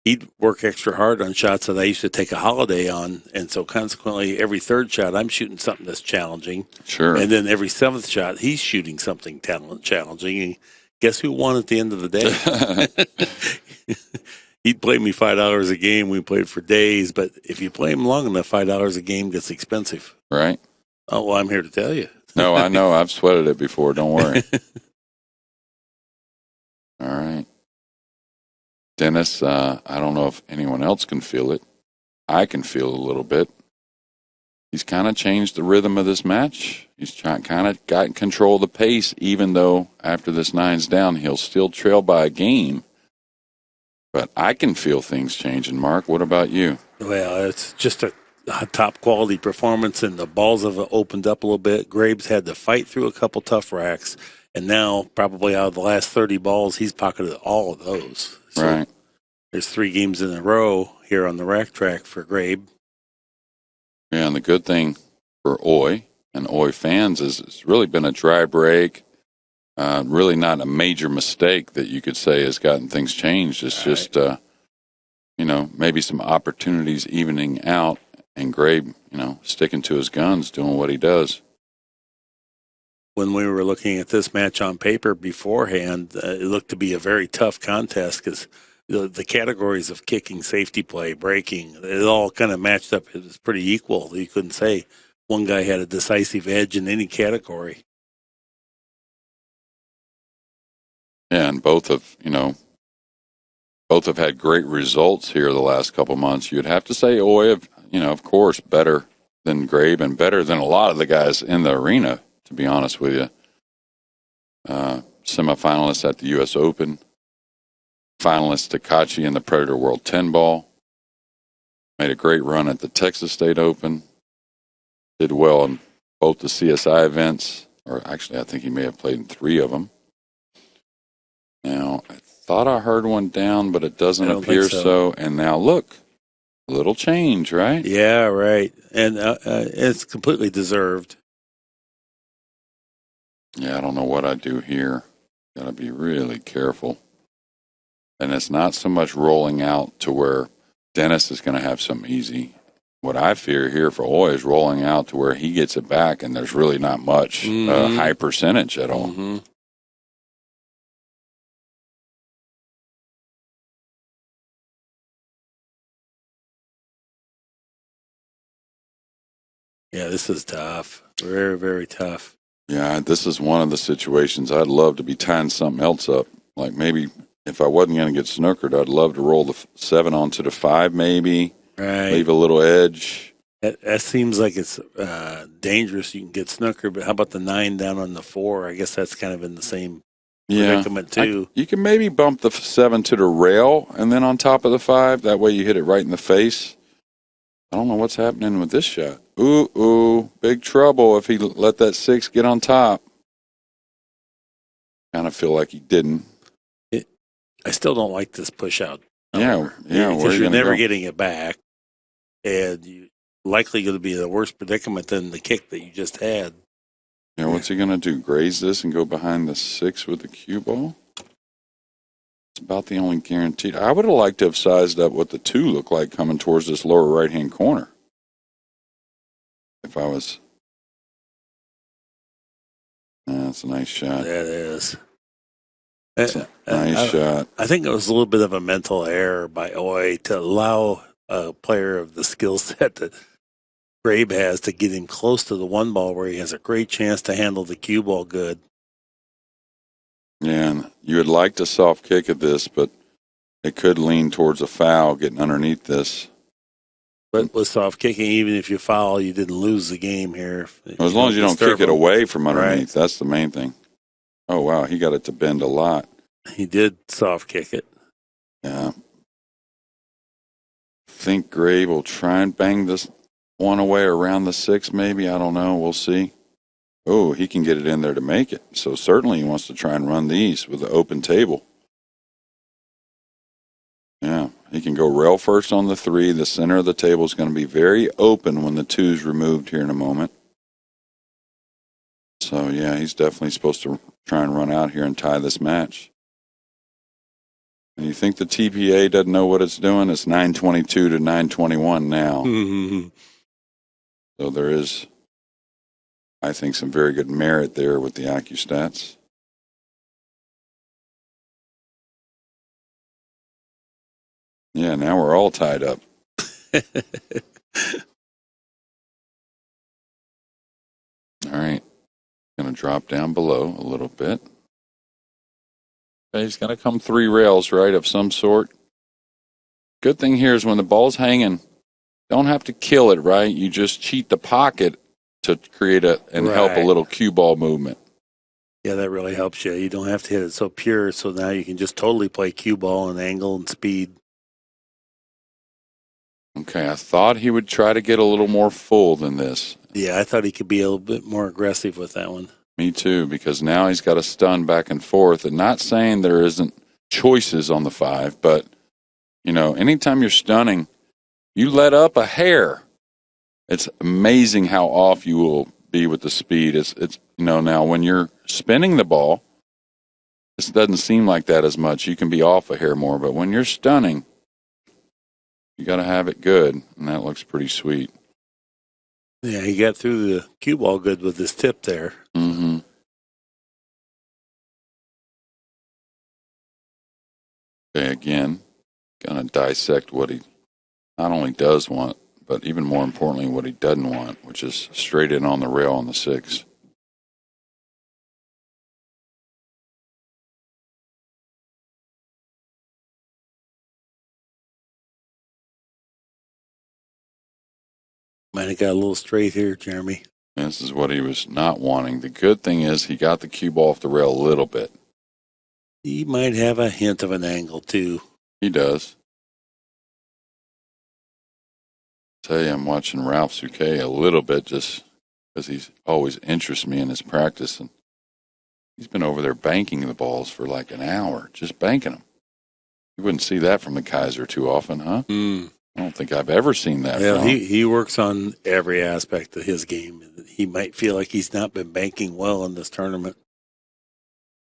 he'd work extra hard on shots that I used to take a holiday on, and so consequently, every third shot I'm shooting something that's challenging. Sure. And then every seventh shot he's shooting something challenging. And guess who won at the end of the day? He'd play me $5 a game. We played for days, but if you play him long enough, $5 a game gets expensive. Right. Oh, well, I'm here to tell you. No, I know. I've sweated it before. Don't worry. All right. Dennis, I don't know if anyone else can feel it. I can feel a little bit. He's kind of changed the rhythm of this match. He's kind of got control of the pace, even though after this 9's down, he'll still trail by a game. But I can feel things changing, Mark. What about you? Well, it's just a top quality performance, and the balls have opened up a little bit. Grabe's had to fight through a couple tough racks, and now probably out of the last 30 balls, he's pocketed all of those. So Right. there's 3 games in a row here on the rack track for Grabe. Yeah, and the good thing for Oi and Oi fans is it's really been a dry break. Really not a major mistake that you could say has gotten things changed. It's just, you know, maybe some opportunities evening out, and Grabe, you know, sticking to his guns, doing what he does. When we were looking at this match on paper beforehand, it looked to be a very tough contest because the categories of kicking, safety play, breaking, it all kind of matched up. It was pretty equal. You couldn't say one guy had a decisive edge in any category. Yeah, and both have had great results here the last couple months. You'd have to say Oi, you know, of course, better than Grabe and better than a lot of the guys in the arena, to be honest with you. Semifinalists at the U.S. Open, finalist Takachi in the Predator World 10 Ball, made a great run at the Texas State Open, did well in both the CSI events, or actually I think he may have played in 3 of them. Now, I thought I heard one down, but it doesn't appear so. And now look, a little change, right? Yeah, right. And it's completely deserved. Yeah, I don't know what I do here. Got to be really careful. And it's not so much rolling out to where Dennis is going to have something easy. What I fear here for Oi is rolling out to where he gets it back and there's really not much high percentage at all. Mm-hmm. Yeah, this is tough. Very, very tough. Yeah, this is one of the situations I'd love to be tying something else up. Like maybe if I wasn't going to get snookered, I'd love to roll the 7 onto the 5 maybe. Right. Leave a little edge. That seems like it's dangerous. You can get snookered, but how about the 9 down on the 4? I guess that's kind of in the same predicament too. You can maybe bump the 7 to the rail and then on top of the 5. That way you hit it right in the face. I don't know what's happening with this shot. Ooh, big trouble if he let that 6 get on top. Kind of feel like he didn't. I still don't like this push out. Yeah. Because you're never getting it back, and you're likely going to be in a worse predicament than the kick that you just had. Yeah, what's he going to do? Graze this and go behind the 6 with the cue ball? It's about the only guaranteed. I would have liked to have sized up what the 2 looked like coming towards this lower right-hand corner. If I was... That's a nice shot. That is. That's a nice shot. I think it was a little bit of a mental error by Oi to allow a player of the skill set that Grabe has to get him close to the 1 ball where he has a great chance to handle the cue ball good. Yeah, and you would like to soft kick at this, but it could lean towards a foul getting underneath this. But with soft kicking, even if you foul, you didn't lose the game here. Well, as long as you don't kick it away from underneath, right. That's the main thing. Oh, wow, he got it to bend a lot. He did soft kick it. Yeah. I think Grabe will try and bang this one away around the 6, maybe. I don't know. We'll see. Oh, he can get it in there to make it. So certainly he wants to try and run these with an open table. Yeah, he can go rail first on the 3. The center of the table is going to be very open when the 2 is removed here in a moment. So, yeah, he's definitely supposed to try and run out here and tie this match. And you think the TPA doesn't know what it's doing? It's 922 to 921 now. So there is, I think, some very good merit there with the Accu-Stats. Yeah, now we're all tied up. All right. Going to drop down below a little bit. Okay, he's going to come 3 rails, right, of some sort. Good thing here is when the ball's hanging, don't have to kill it, right? You just cheat the pocket to create and help a little cue ball movement. Yeah, that really helps you. You don't have to hit it so pure, so now you can just totally play cue ball and angle and speed. Okay, I thought he would try to get a little more full than this. Yeah, I thought he could be a little bit more aggressive with that one. Me too, because now he's got to stun back and forth. And not saying there isn't choices on the 5, but, you know, anytime you're stunning, you let up a hair. It's amazing how off you will be with the speed. It's you know, now when you're spinning the ball, this doesn't seem like that as much. You can be off a hair more, but when you're stunning, you got to have it good, and that looks pretty sweet. Yeah, he got through the cue ball good with his tip there. Mm-hmm. Okay, again, going to dissect what he not only does want, but even more importantly, what he doesn't want, which is straight in on the rail on the 6. Might have got a little straight here, Jeremy. This is what he was not wanting. The good thing is he got the cue ball off the rail a little bit. He might have a hint of an angle, too. He does. Tell you, I'm watching Ralph Souquet a little bit just because he's always interests me in his practice. And he's been over there banking the balls for like an hour, just banking them. You wouldn't see that from the Kaiser too often, huh? I don't think I've ever seen that. Yeah, he works on every aspect of his game. He might feel like he's not been banking well in this tournament.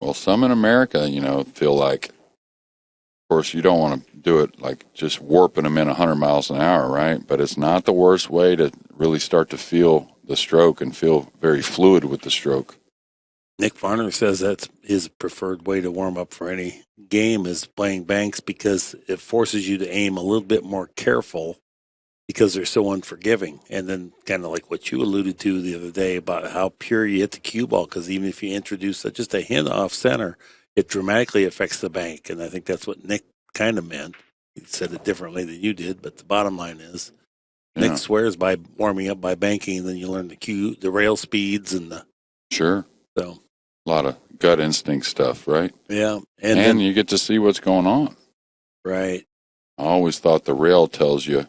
Well, some in America, you know, feel like, of course, you don't want to do it like just warping them in 100 miles an hour, right? But it's not the worst way to really start to feel the stroke and feel very fluid with the stroke. Nick Varner says that's his preferred way to warm up for any game is playing banks because it forces you to aim a little bit more careful because they're so unforgiving. And then kind of like what you alluded to the other day about how pure you hit the cue ball, because even if you introduce just a hint off center, it dramatically affects the bank. And I think that's what Nick kind of meant. He said it differently than you did, but the bottom line is Nick swears by warming up by banking, and then you learn the rail speeds and the... Sure. So... A lot of gut instinct stuff, right? Yeah. And then you get to see what's going on. Right. I always thought the rail tells you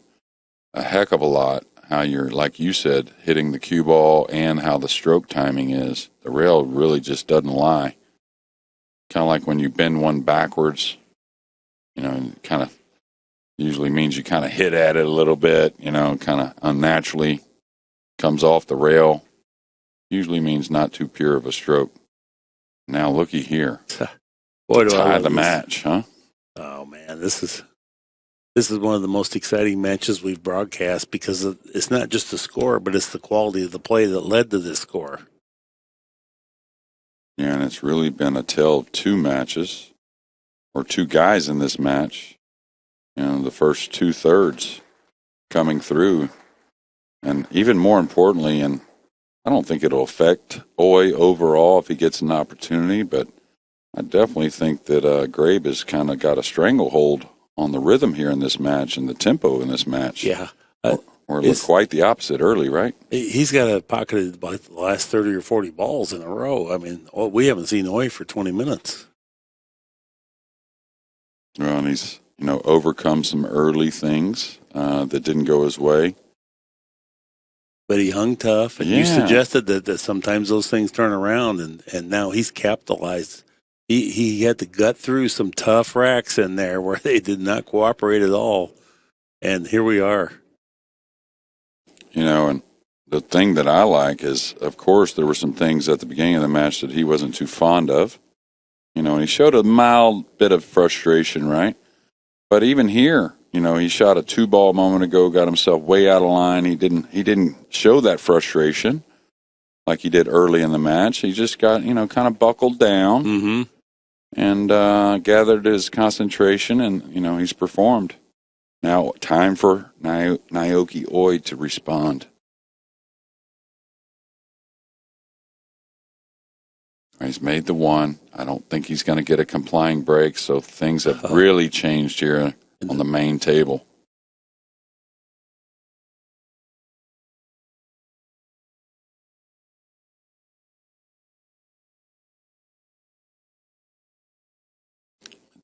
a heck of a lot how you're, like you said, hitting the cue ball and how the stroke timing is. The rail really just doesn't lie. Kind of like when you bend one backwards, you know, kind of usually means you kind of hit at it a little bit, you know, kind of unnaturally comes off the rail. Usually means not too pure of a stroke. Now looky here. Boy, to tie the match, huh? Oh man, this is one of the most exciting matches we've broadcast because it's not just the score, but it's the quality of the play that led to this score. Yeah, and it's really been a tale of 2 matches, or 2 guys in this match. You know, the first 2/3 coming through, and even more importantly, and I don't think it'll affect Oy overall if he gets an opportunity, but I definitely think that Grabe has kind of got a stranglehold on the rhythm here in this match and the tempo in this match. Yeah. Or it looked quite the opposite early, right? He's got a pocketed like the last 30 or 40 balls in a row. I mean, we haven't seen Oy for 20 minutes. Well, and he's, you know, overcome some early things that didn't go his way. but he hung tough. And you Yeah. suggested that sometimes those things turn around, and now he's capitalized. He had to gut through some tough racks in there where they did not cooperate at all. And here we are. And the thing that I like is, of course, there were some things at the beginning of the match that he wasn't too fond of. And he showed a mild bit of frustration, right? But even here, he shot a 2-ball a moment ago, got himself way out of line. He didn't show that frustration like he did early in the match. He just got, kind of buckled down and gathered his concentration, and, he's performed. Now, time for Naoyuki Oi to respond. He's made the one. I don't think he's going to get a complying break, so things have really changed here on the main table.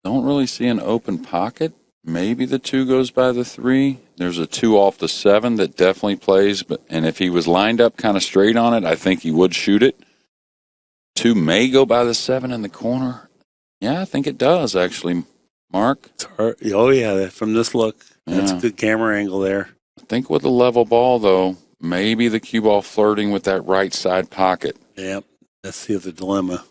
Don't really see an open pocket. Maybe the 2 goes by the 3. There's a 2 off the 7 that definitely plays, and if he was lined up kind of straight on it, I think he would shoot it. 2 may go by the 7 in the corner. Yeah, I think it does, actually, Mark. It's hard. Oh, yeah, from this look, that's a good camera angle there. I think with a level ball, though, maybe the cue ball flirting with that right side pocket. Yep, that's the other dilemma.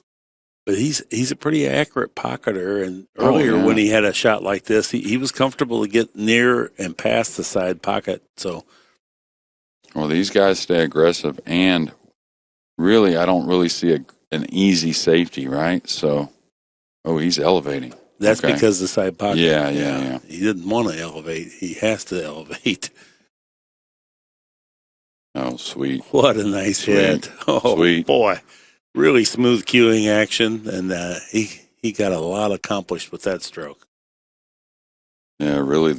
But he's a pretty accurate pocketer, and earlier when he had a shot like this, he was comfortable to get near and past the side pocket. So, well, these guys stay aggressive, and really, I don't really see an easy safety, right? So, he's elevating. That's because the side pocket. Yeah. He didn't want to elevate. He has to elevate. Oh, sweet. What a nice hit. Oh, sweet. Boy. Really smooth cueing action, and he got a lot accomplished with that stroke. Yeah, really,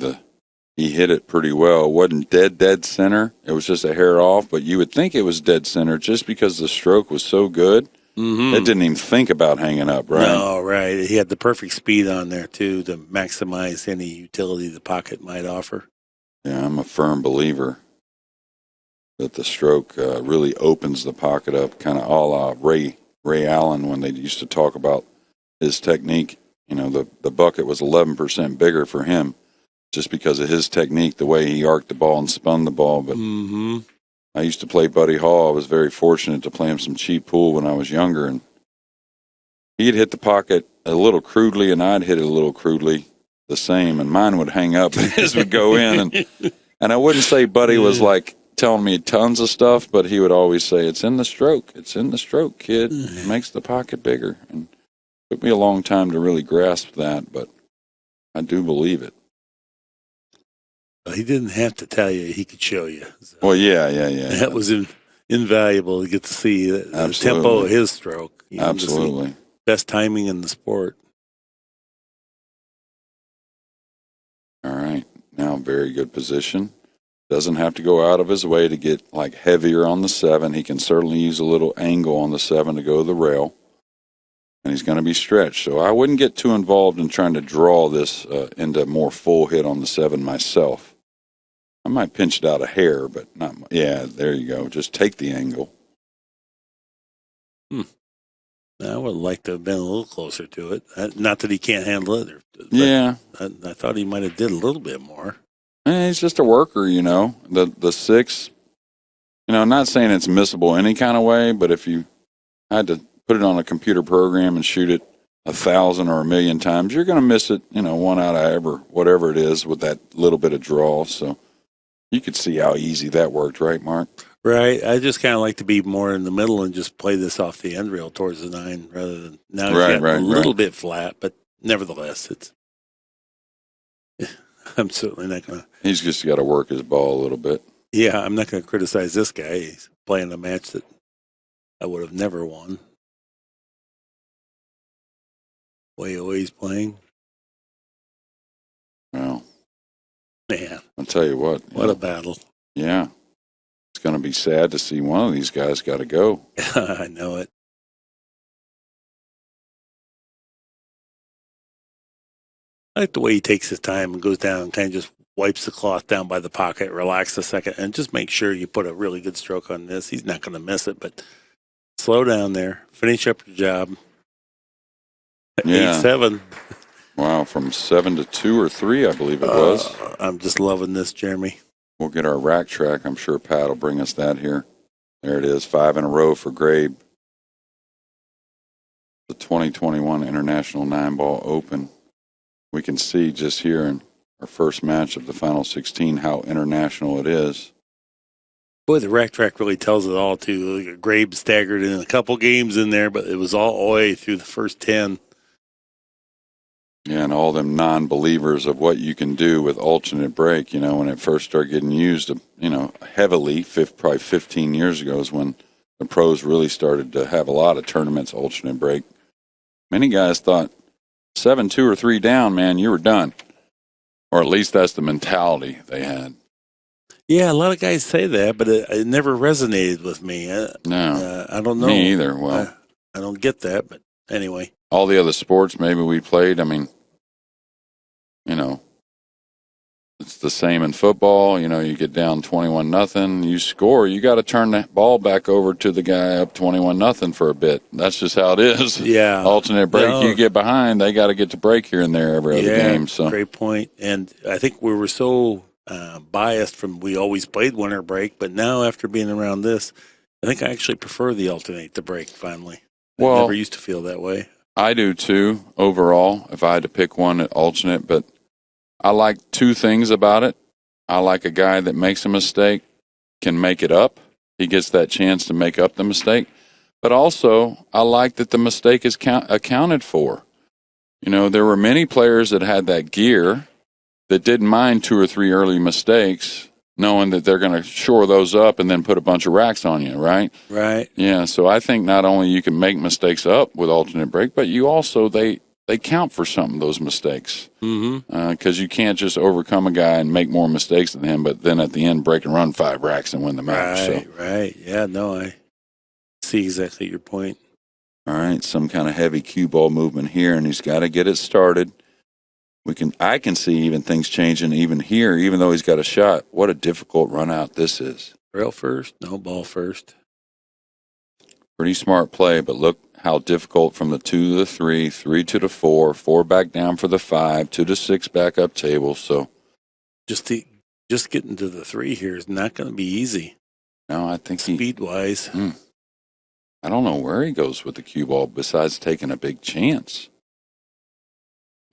he hit it pretty well. It wasn't dead center. It was just a hair off, but you would think it was dead center just because the stroke was so good. It didn't even think about hanging up, right? No, right. He had the perfect speed on there, too, to maximize any utility the pocket might offer. Yeah, I'm a firm believer that the stroke really opens the pocket up, kind of a la Ray Allen when they used to talk about his technique. The bucket was 11% bigger for him just because of his technique, the way he arced the ball and spun the ball. But I used to play Buddy Hall. I was very fortunate to play him some cheap pool when I was younger, and he'd hit the pocket a little crudely, and I'd hit it a little crudely the same, and mine would hang up and his would go in. And I wouldn't say Buddy was like telling me tons of stuff, but he would always say, "It's in the stroke. It's in the stroke, kid. It makes the pocket bigger." And it took me a long time to really grasp that, but I do believe it. He didn't have to tell you. He could show you. So well, yeah. That was invaluable to get to see the tempo of his stroke. Absolutely. Best timing in the sport. All right. Now, very good position. Doesn't have to go out of his way to get heavier on the 7. He can certainly use a little angle on the 7 to go to the rail. And he's going to be stretched. So I wouldn't get too involved in trying to draw this into more full hit on the 7 myself. I might pinch it out a hair, but not. Yeah, there you go. Just take the angle. I would like to have been a little closer to it. Not that he can't handle it. Yeah. I thought he might have did a little bit more. He's just a worker, The 6, not saying it's missable any kind of way, but if you had to put it on a computer program and shoot it 1,000 or 1,000,000 times, you're going to miss it, 1 out of ever, whatever it is, with that little bit of draw. So you could see how easy that worked, right, Mark? Right. I just kind of like to be more in the middle and just play this off the end rail towards the 9 rather than now a little bit flat, but nevertheless, I'm certainly not going to. He's just got to work his ball a little bit. Yeah, I'm not going to criticize this guy. He's playing a match that I would have never won. Way he's playing. Well, man, I'll tell you what. What a battle. Yeah. It's going to be sad to see one of these guys got to go. I know it. I like the way he takes his time and goes down and kind of just wipes the cloth down by the pocket, relax a second, and just make sure you put a really good stroke on this. He's not going to miss it, but slow down there. Finish up your job. Yeah. 8-7. Wow, from 7 to 2 or 3, I believe it was. I'm just loving this, Jeremy. We'll get our rack track. I'm sure Pat will bring us that here. There it is, 5 in a row for Grabe. The 2021 International 9-Ball Open. We can see just here in our first match of the final 16 how international it is. Boy, the rack track really tells it all, too. Grabe staggered in a couple games in there, but it was all Oi through the first 10. Yeah, and all them non-believers of what you can do with alternate break, when it first started getting used, heavily, probably 15 years ago is when the pros really started to have a lot of tournaments, alternate break. Many guys thought 7-2 or 3 down, man, you were done. Or at least that's the mentality they had. Yeah, a lot of guys say that, but it never resonated with me. No. I don't know. Me either. Well, I don't get that, but anyway. All the other sports maybe we played, it's the same in football. You get down 21-0, you score, you got to turn that ball back over to the guy up 21-0 for a bit. That's just how it is. Yeah. Alternate break, you get behind, they got to get to break here and there every other game. So great point. And I think we were so biased from we always played winter break, but now after being around this, I think I actually prefer the alternate the break finally. I never used to feel that way. I do too, overall, if I had to pick one at alternate, but I like 2 things about it. I like a guy that makes a mistake, can make it up. He gets that chance to make up the mistake. But also, I like that the mistake is accounted for. There were many players that had that gear that didn't mind 2 or 3 early mistakes, knowing that they're going to shore those up and then put a bunch of racks on you, right? Right. Yeah, so I think not only you can make mistakes up with alternate break, but you also, they count for some of those mistakes. Because you can't just overcome a guy and make more mistakes than him, but then at the end break and run 5 racks and win the match. Right. Yeah, no, I see exactly your point. All right, some kind of heavy cue ball movement here, and he's got to get it started. I can see even things changing even here, even though he's got a shot. What a difficult run out this is. Rail first, no ball first. Pretty smart play, but look how difficult from the 2 to the 3, 3 to the 4, 4 back down for the 5, 2 to 6 back up table. So just getting to the 3 here is not going to be easy. No, I think speed-wise. I don't know where he goes with the cue ball besides taking a big chance.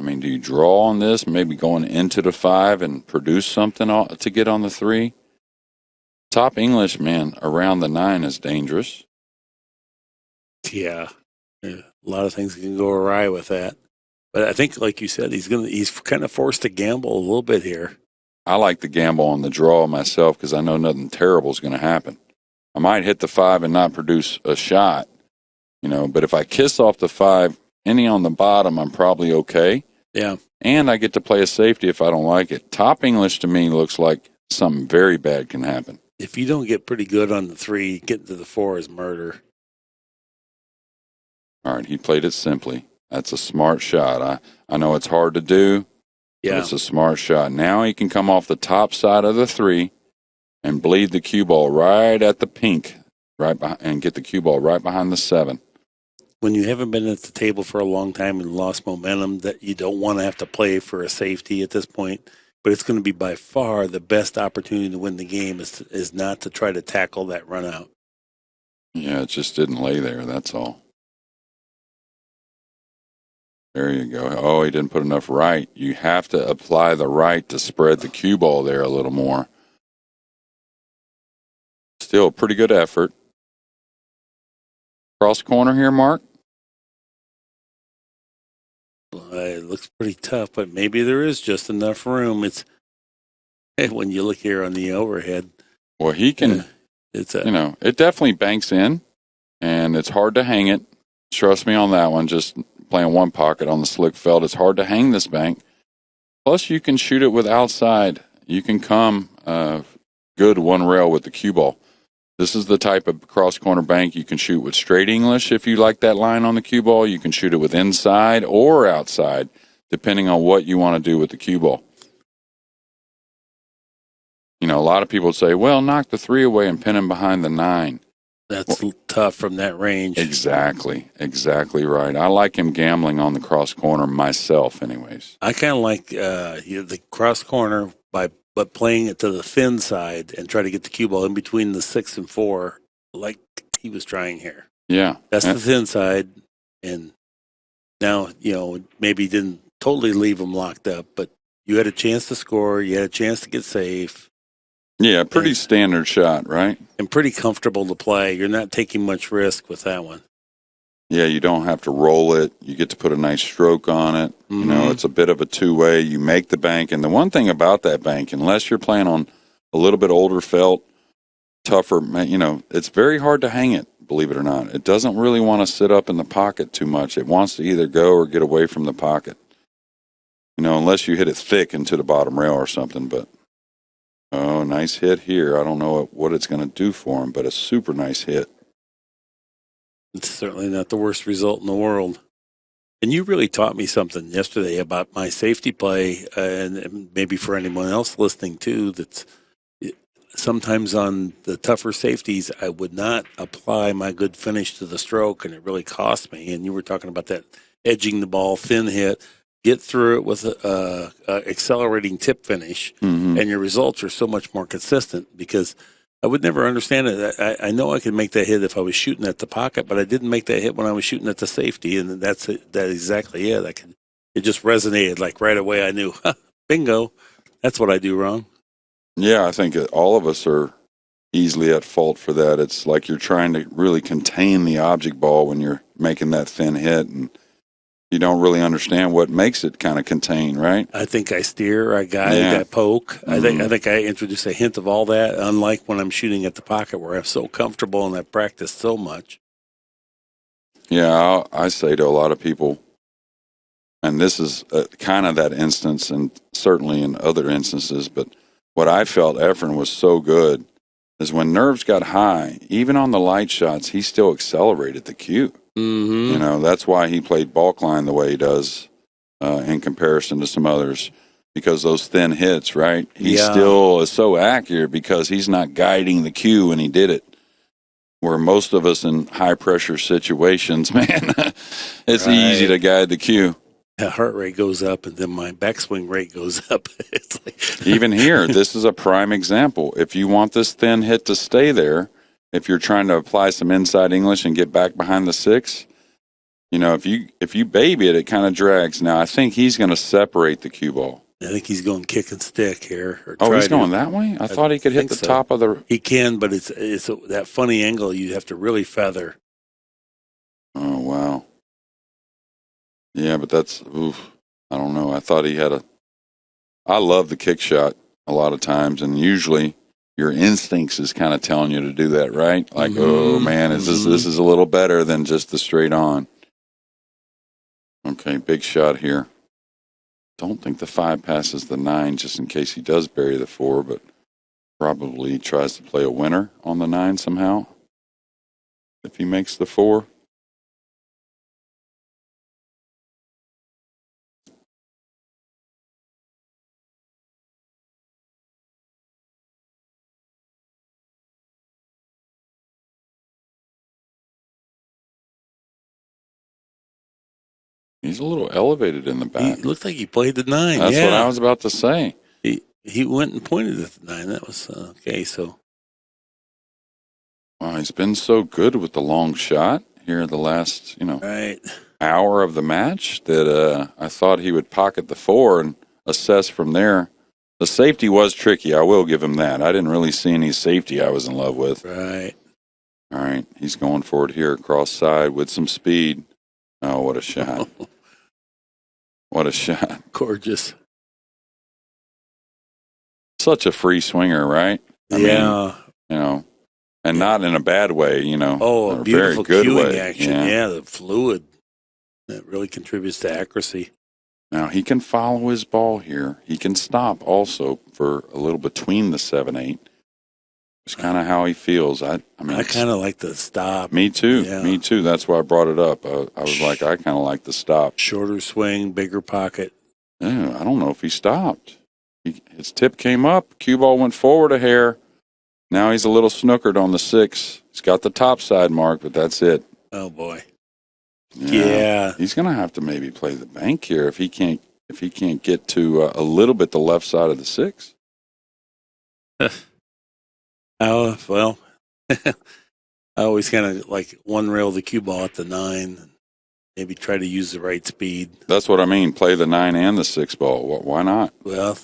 Do you draw on this, maybe going into the 5 and produce something to get on the 3? Top English, man, around the 9 is dangerous. Yeah, a lot of things can go awry with that. But I think, like you said, he's kind of forced to gamble a little bit here. I like to gamble on the draw myself because I know nothing terrible is going to happen. I might hit the 5 and not produce a shot, but if I kiss off the 5, any on the bottom, I'm probably okay. Yeah. And I get to play a safety if I don't like it. Top English to me looks like something very bad can happen. If you don't get pretty good on the 3, getting to the 4 is murder. All right, he played it simply. That's a smart shot. I know it's hard to do, but it's a smart shot. Now he can come off the top side of the 3 and bleed the cue ball right at the pink, and get the cue ball right behind the 7. When you haven't been at the table for a long time and lost momentum, that you don't want to have to play for a safety at this point, but it's going to be by far the best opportunity to win the game is not to try to tackle that run out. Yeah, it just didn't lay there, that's all. There you go. Oh, he didn't put enough right. You have to apply the right to spread the cue ball there a little more. Still a pretty good effort. Cross corner here, Mark? It looks pretty tough, but maybe there is just enough room. It's when you look here on the overhead. Well, he can, it definitely banks in, and it's hard to hang it. Trust me on that one. Just playing one pocket on the slick felt, it's hard to hang this bank. Plus, you can shoot it with outside. You can come good one rail with the cue ball. This is the type of cross-corner bank you can shoot with straight English if you like that line on the cue ball. You can shoot it with inside or outside, depending on what you want to do with the cue ball. A lot of people would say, well, knock the 3 away and pin him behind the 9. That's tough from that range. Exactly right. I like him gambling on the cross corner myself, anyways. I kind of like the cross corner but playing it to the thin side and try to get the cue ball in between the 6 and 4, like he was trying here. Yeah, that's the thin side, and now maybe didn't totally leave him locked up, but you had a chance to score, you had a chance to get safe. Yeah, pretty standard shot, right? And pretty comfortable to play. You're not taking much risk with that one. Yeah, you don't have to roll it. You get to put a nice stroke on it. Mm-hmm. It's a bit of a two-way. You make the bank. And the one thing about that bank, unless you're playing on a little bit older felt, tougher, it's very hard to hang it, believe it or not. It doesn't really want to sit up in the pocket too much. It wants to either go or get away from the pocket. Unless you hit it thick into the bottom rail or something. But, oh, nice hit here. I don't know what it's going to do for him, but a super nice hit. It's certainly not the worst result in the world. And you really taught me something yesterday about my safety play, and maybe for anyone else listening too, that sometimes on the tougher safeties, I would not apply my good finish to the stroke, and it really cost me. And you were talking about that edging the ball, thin hit, get through it with a accelerating tip finish, and your results are so much more consistent because I would never understand it. I know I could make that hit if I was shooting at the pocket, but I didn't make that hit when I was shooting at the safety, and that's exactly it. It just resonated like right away. I knew, bingo, that's what I do wrong. Yeah, I think all of us are easily at fault for that. It's like you're trying to really contain the object ball when you're making that thin hit, and you don't really understand what makes it kind of contain, right? I think I steer, I guide, I poke. I think I introduce a hint of all that, unlike when I'm shooting at the pocket where I'm so comfortable and I've practiced so much. Yeah, I say to a lot of people, and this is kind of that instance, and certainly in other instances, but what I felt Efren was so good is when nerves got high, even on the light shots, he still accelerated the cue. Mm-hmm. That's why he played balk line the way he does in comparison to some others, because those thin hits, right? He still is so accurate because he's not guiding the cue when he did it. Where most of us in high-pressure situations, man, it's easy to guide the cue. The heart rate goes up, and then my backswing rate goes up. It's like Even here, this is a prime example. If you want this thin hit to stay there, if you're trying to apply some inside English and get back behind the 6, if you baby it, it kind of drags. Now, I think he's going to separate the cue ball. I think he's going kick and stick here. He's going that way? I thought he could hit the top of the... He can, but it's that funny angle you have to really feather. Oh, wow. Yeah, but that's... Oof, I don't know. I thought he had I love the kick shot a lot of times, and usually your instincts is kind of telling you to do that, right? Like, oh, man, this is a little better than just the straight on. Okay, big shot here. Don't think the 5 passes the 9 just in case he does bury the 4, but probably tries to play a winner on the 9 somehow if he makes the 4. He's a little elevated in the back. He looked like he played the 9. That's what I was about to say. He went and pointed at the 9. That was okay. So, wow, he's been so good with the long shot here the last hour of the match that I thought he would pocket the 4 and assess from there. The safety was tricky. I will give him that. I didn't really see any safety I was in love with. Right. All right, he's going for it here, cross side with some speed. Oh, what a shot. What a shot. Gorgeous. Such a free swinger, right? I mean, and not in a bad way, Oh, a beautiful very good cueing way. action. Yeah, the fluid. That really contributes to accuracy. Now, he can follow his ball here. He can stop also for a little between the 7-8. It's kind of how he feels. I kind of like the stop. Me too. Yeah. Me too. That's why I brought it up. I was like, I kind of like the stop. Shorter swing, bigger pocket. Yeah, I don't know if he stopped. His tip came up. Cue ball went forward a hair. Now he's a little snookered on the 6. He's got the top side mark, but that's it. Oh boy. Yeah. He's going to have to maybe play the bank here if he can't get to a little bit the left side of the 6. Oh, well, I always kind of like one rail the cue ball at the 9, maybe try to use the right speed. That's what I mean. Play the 9 and the 6 ball. Why not? Well,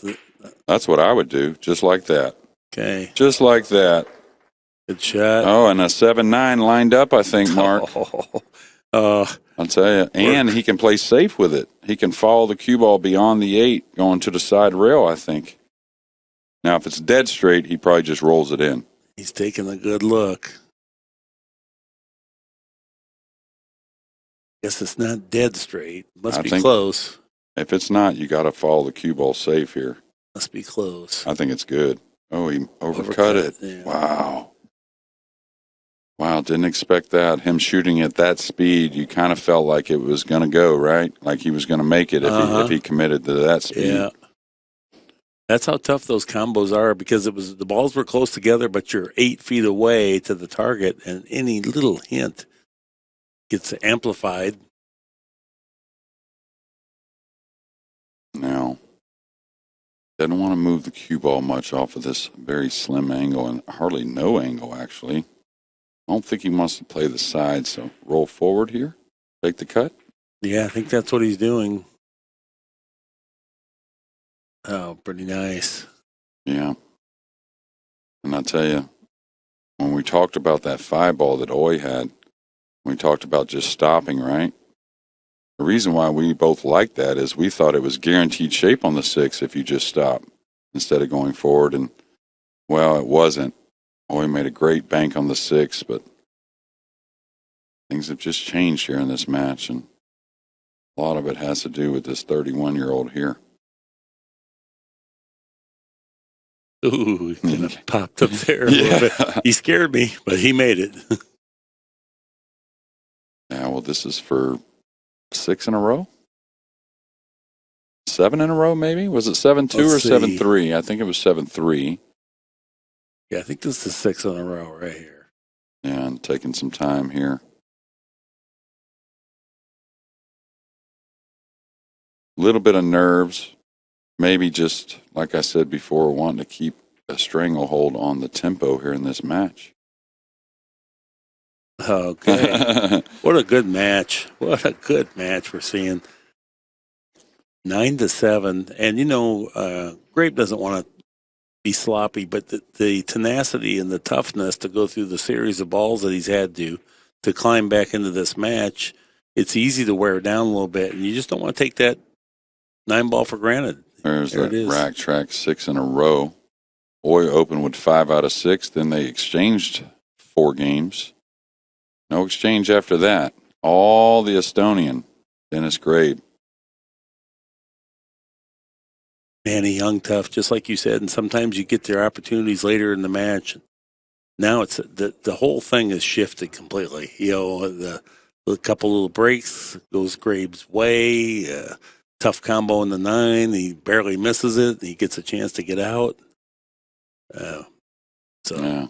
That's what I would do, just like that. okay. Just like that. Good shot. Oh, and a 7-9 lined up, I think, Mark. I'll tell you. And he can play safe with it. He can follow the cue ball beyond the 8, going to the side rail, I think. Now, if it's dead straight, he probably just rolls it in. He's taking a good look. Guess it's not dead straight. Must be close. If it's not, you got to follow the cue ball safe here. Must be close. I think it's good. Oh, he overcut it. Yeah. Wow, didn't expect that. Him shooting at that speed, you kind of felt like it was going to go, right? Like he was going to make it if he committed to that speed. Yeah. That's how tough those combos are because the balls were close together, but you're 8 feet away to the target, and any little hint gets amplified. Now, didn't want to move the cue ball much off of this very slim angle, and hardly no angle, actually. I don't think he wants to play the side, so roll forward here, take the cut. Yeah, I think that's what he's doing. Oh, pretty nice. Yeah. And I'll tell you, when we talked about that 5 ball that Oy had, we talked about just stopping, right? The reason why we both liked that is we thought it was guaranteed shape on the 6 if you just stop instead of going forward. And, well, it wasn't. Oy made a great bank on the 6, but things have just changed here in this match, and a lot of it has to do with this 31-year-old here. Ooh, he kind of popped up there a little bit. He scared me, but he made it. Yeah, well, this is for 6 in a row? 7 in a row, maybe? Was it 7-2 or 7-3? I think it was 7-3. Yeah, I think this is 6 in a row right here. Yeah, and taking some time here. A little bit of nerves. Maybe just, like I said before, wanting to keep a stranglehold on the tempo here in this match. Okay. What a good match. What a good match we're seeing. 9-7. And, Grabe doesn't want to be sloppy, but the tenacity and the toughness to go through the series of balls that he's had to climb back into this match, it's easy to wear down a little bit, and you just don't want to take that 9 ball for granted. There's that rack track 6 in a row. Oy opened with 5 out of 6. Then they exchanged 4 games. No exchange after that. All the Estonian, Denis Grabe. Man, he hung tough, just like you said, and sometimes you get their opportunities later in the match. Now it's the whole thing has shifted completely. The couple little breaks goes Grabe's way. Tough combo in the 9. He barely misses it. He gets a chance to get out. Yeah.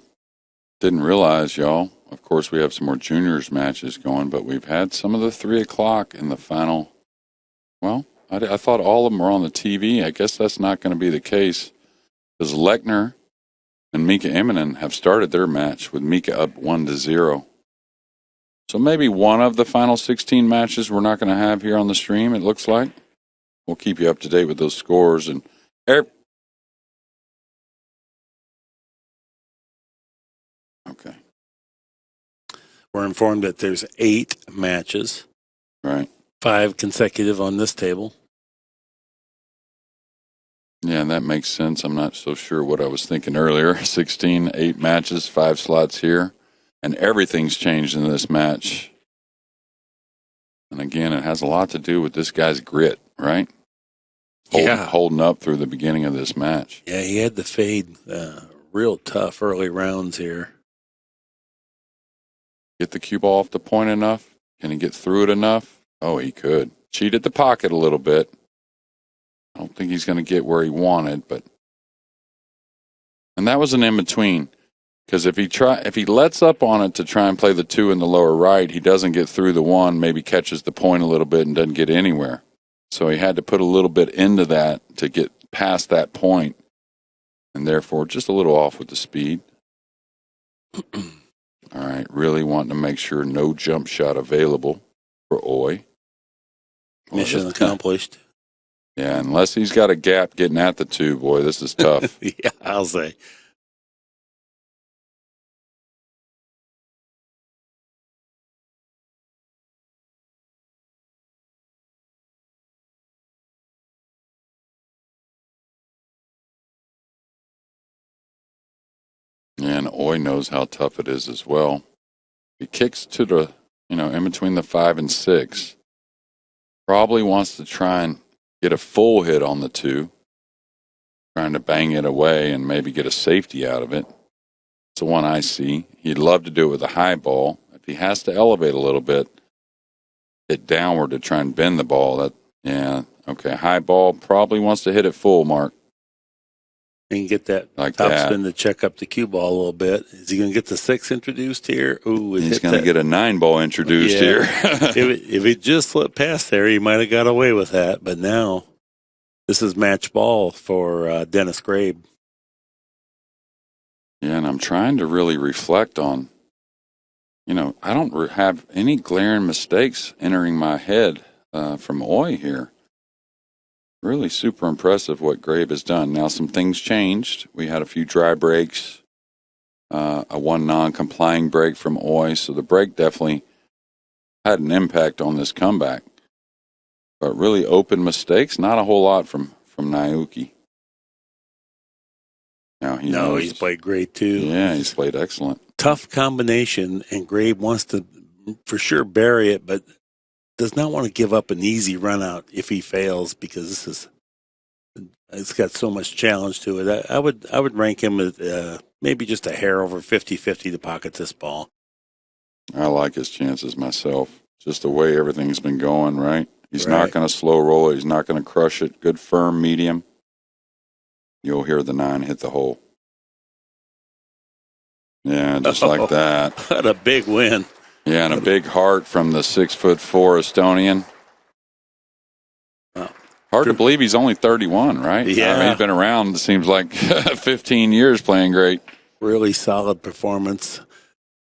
Didn't realize, y'all. Of course, we have some more juniors matches going, but we've had some of the 3 o'clock in the final. Well, I thought all of them were on the TV. I guess that's not going to be the case because Lechner and Mika Immonen have started their match with Mika up 1-0. So maybe one of the final 16 matches we're not going to have here on the stream, it looks like. We'll keep you up to date with those scores. And okay. We're informed that there's 8 matches. Right. 5 consecutive on this table. Yeah, that makes sense. I'm not so sure what I was thinking earlier. 16, 8 matches, 5 slots here. And everything's changed in this match. And again, it has a lot to do with this guy's grit, right? Holding up through the beginning of this match. Yeah, he had to fade real tough early rounds here. Get the cue ball off the point enough? Can he get through it enough? Oh, he could. Cheated the pocket a little bit. I don't think he's going to get where he wanted, but and that was an in between. Because if he lets up on it to try and play the 2 in the lower right, he doesn't get through the 1, maybe catches the point a little bit and doesn't get anywhere. So he had to put a little bit into that to get past that point, and therefore just a little off with the speed. All right, really wanting to make sure no jump shot available for Oy. Mission accomplished. Yeah, unless he's got a gap getting at the 2, boy, this is tough. Yeah, I'll say. And Oy knows how tough it is as well. He kicks to the, in between the 5 and 6. Probably wants to try and get a full hit on the 2, trying to bang it away and maybe get a safety out of it. It's the one I see. He'd love to do it with a high ball. If he has to elevate a little bit, hit downward to try and bend the ball. High ball probably wants to hit it full, Mark. And get that like top that. spin to check up the cue ball a little bit. Is he going to get the 6 introduced here? Ooh, he's going to get a 9 ball introduced here. if it just slipped past there, he might have got away with that. But now, this is match ball for Denis Grabe. Yeah, and I'm trying to really reflect on, I don't have any glaring mistakes entering my head from Oy here. Really super impressive what Grabe has done. Now some things changed. We had a few dry breaks, a 1 non-complying break from Oy, so the break definitely had an impact on this comeback. But really open mistakes, not a whole lot from Naoyuki. Now he's played great too. Yeah, he's played excellent. Tough combination, and Grabe wants to for sure bury it, but does not want to give up an easy run out if he fails, because it's got so much challenge to it. I would rank him at maybe just a hair over 50-50 to pocket this ball. I like his chances myself. Just the way everything's been going, right? He's not going to slow roll it. He's not going to crush it. Good firm medium. You'll hear the 9 hit the hole. Yeah, just like that. What a big win. Yeah, and a big heart from the 6'4" Estonian. Hard to believe he's only 31, right? Yeah. He's been around, it seems like, 15 years playing great. Really solid performance.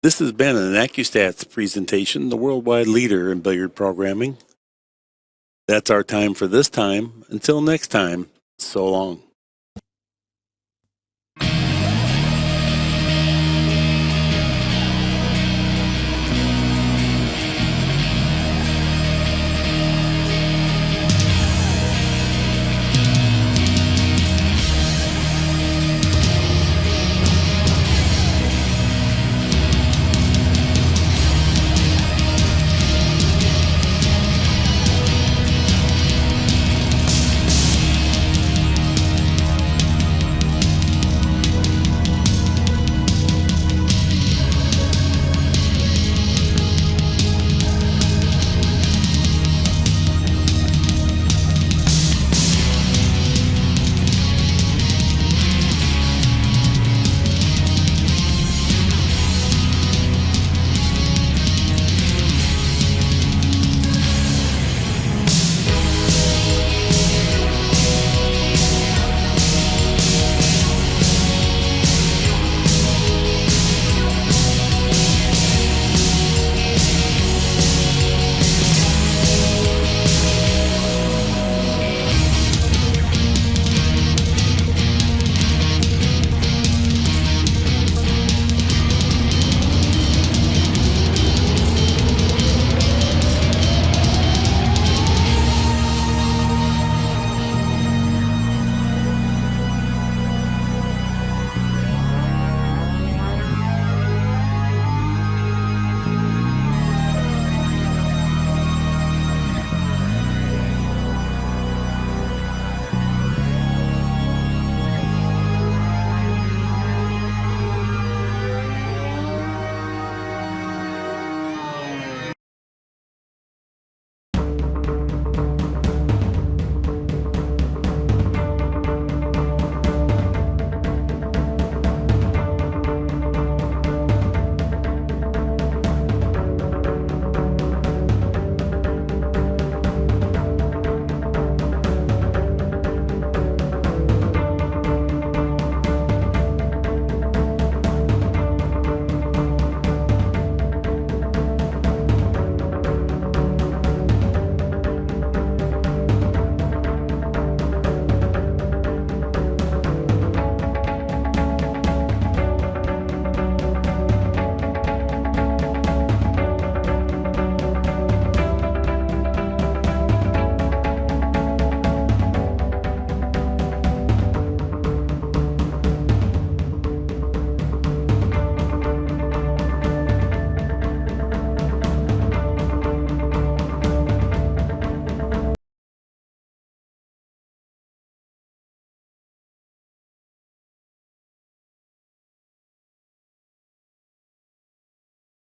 This has been an Accu-Stats presentation, the worldwide leader in billiard programming. That's our time for this time. Until next time, so long.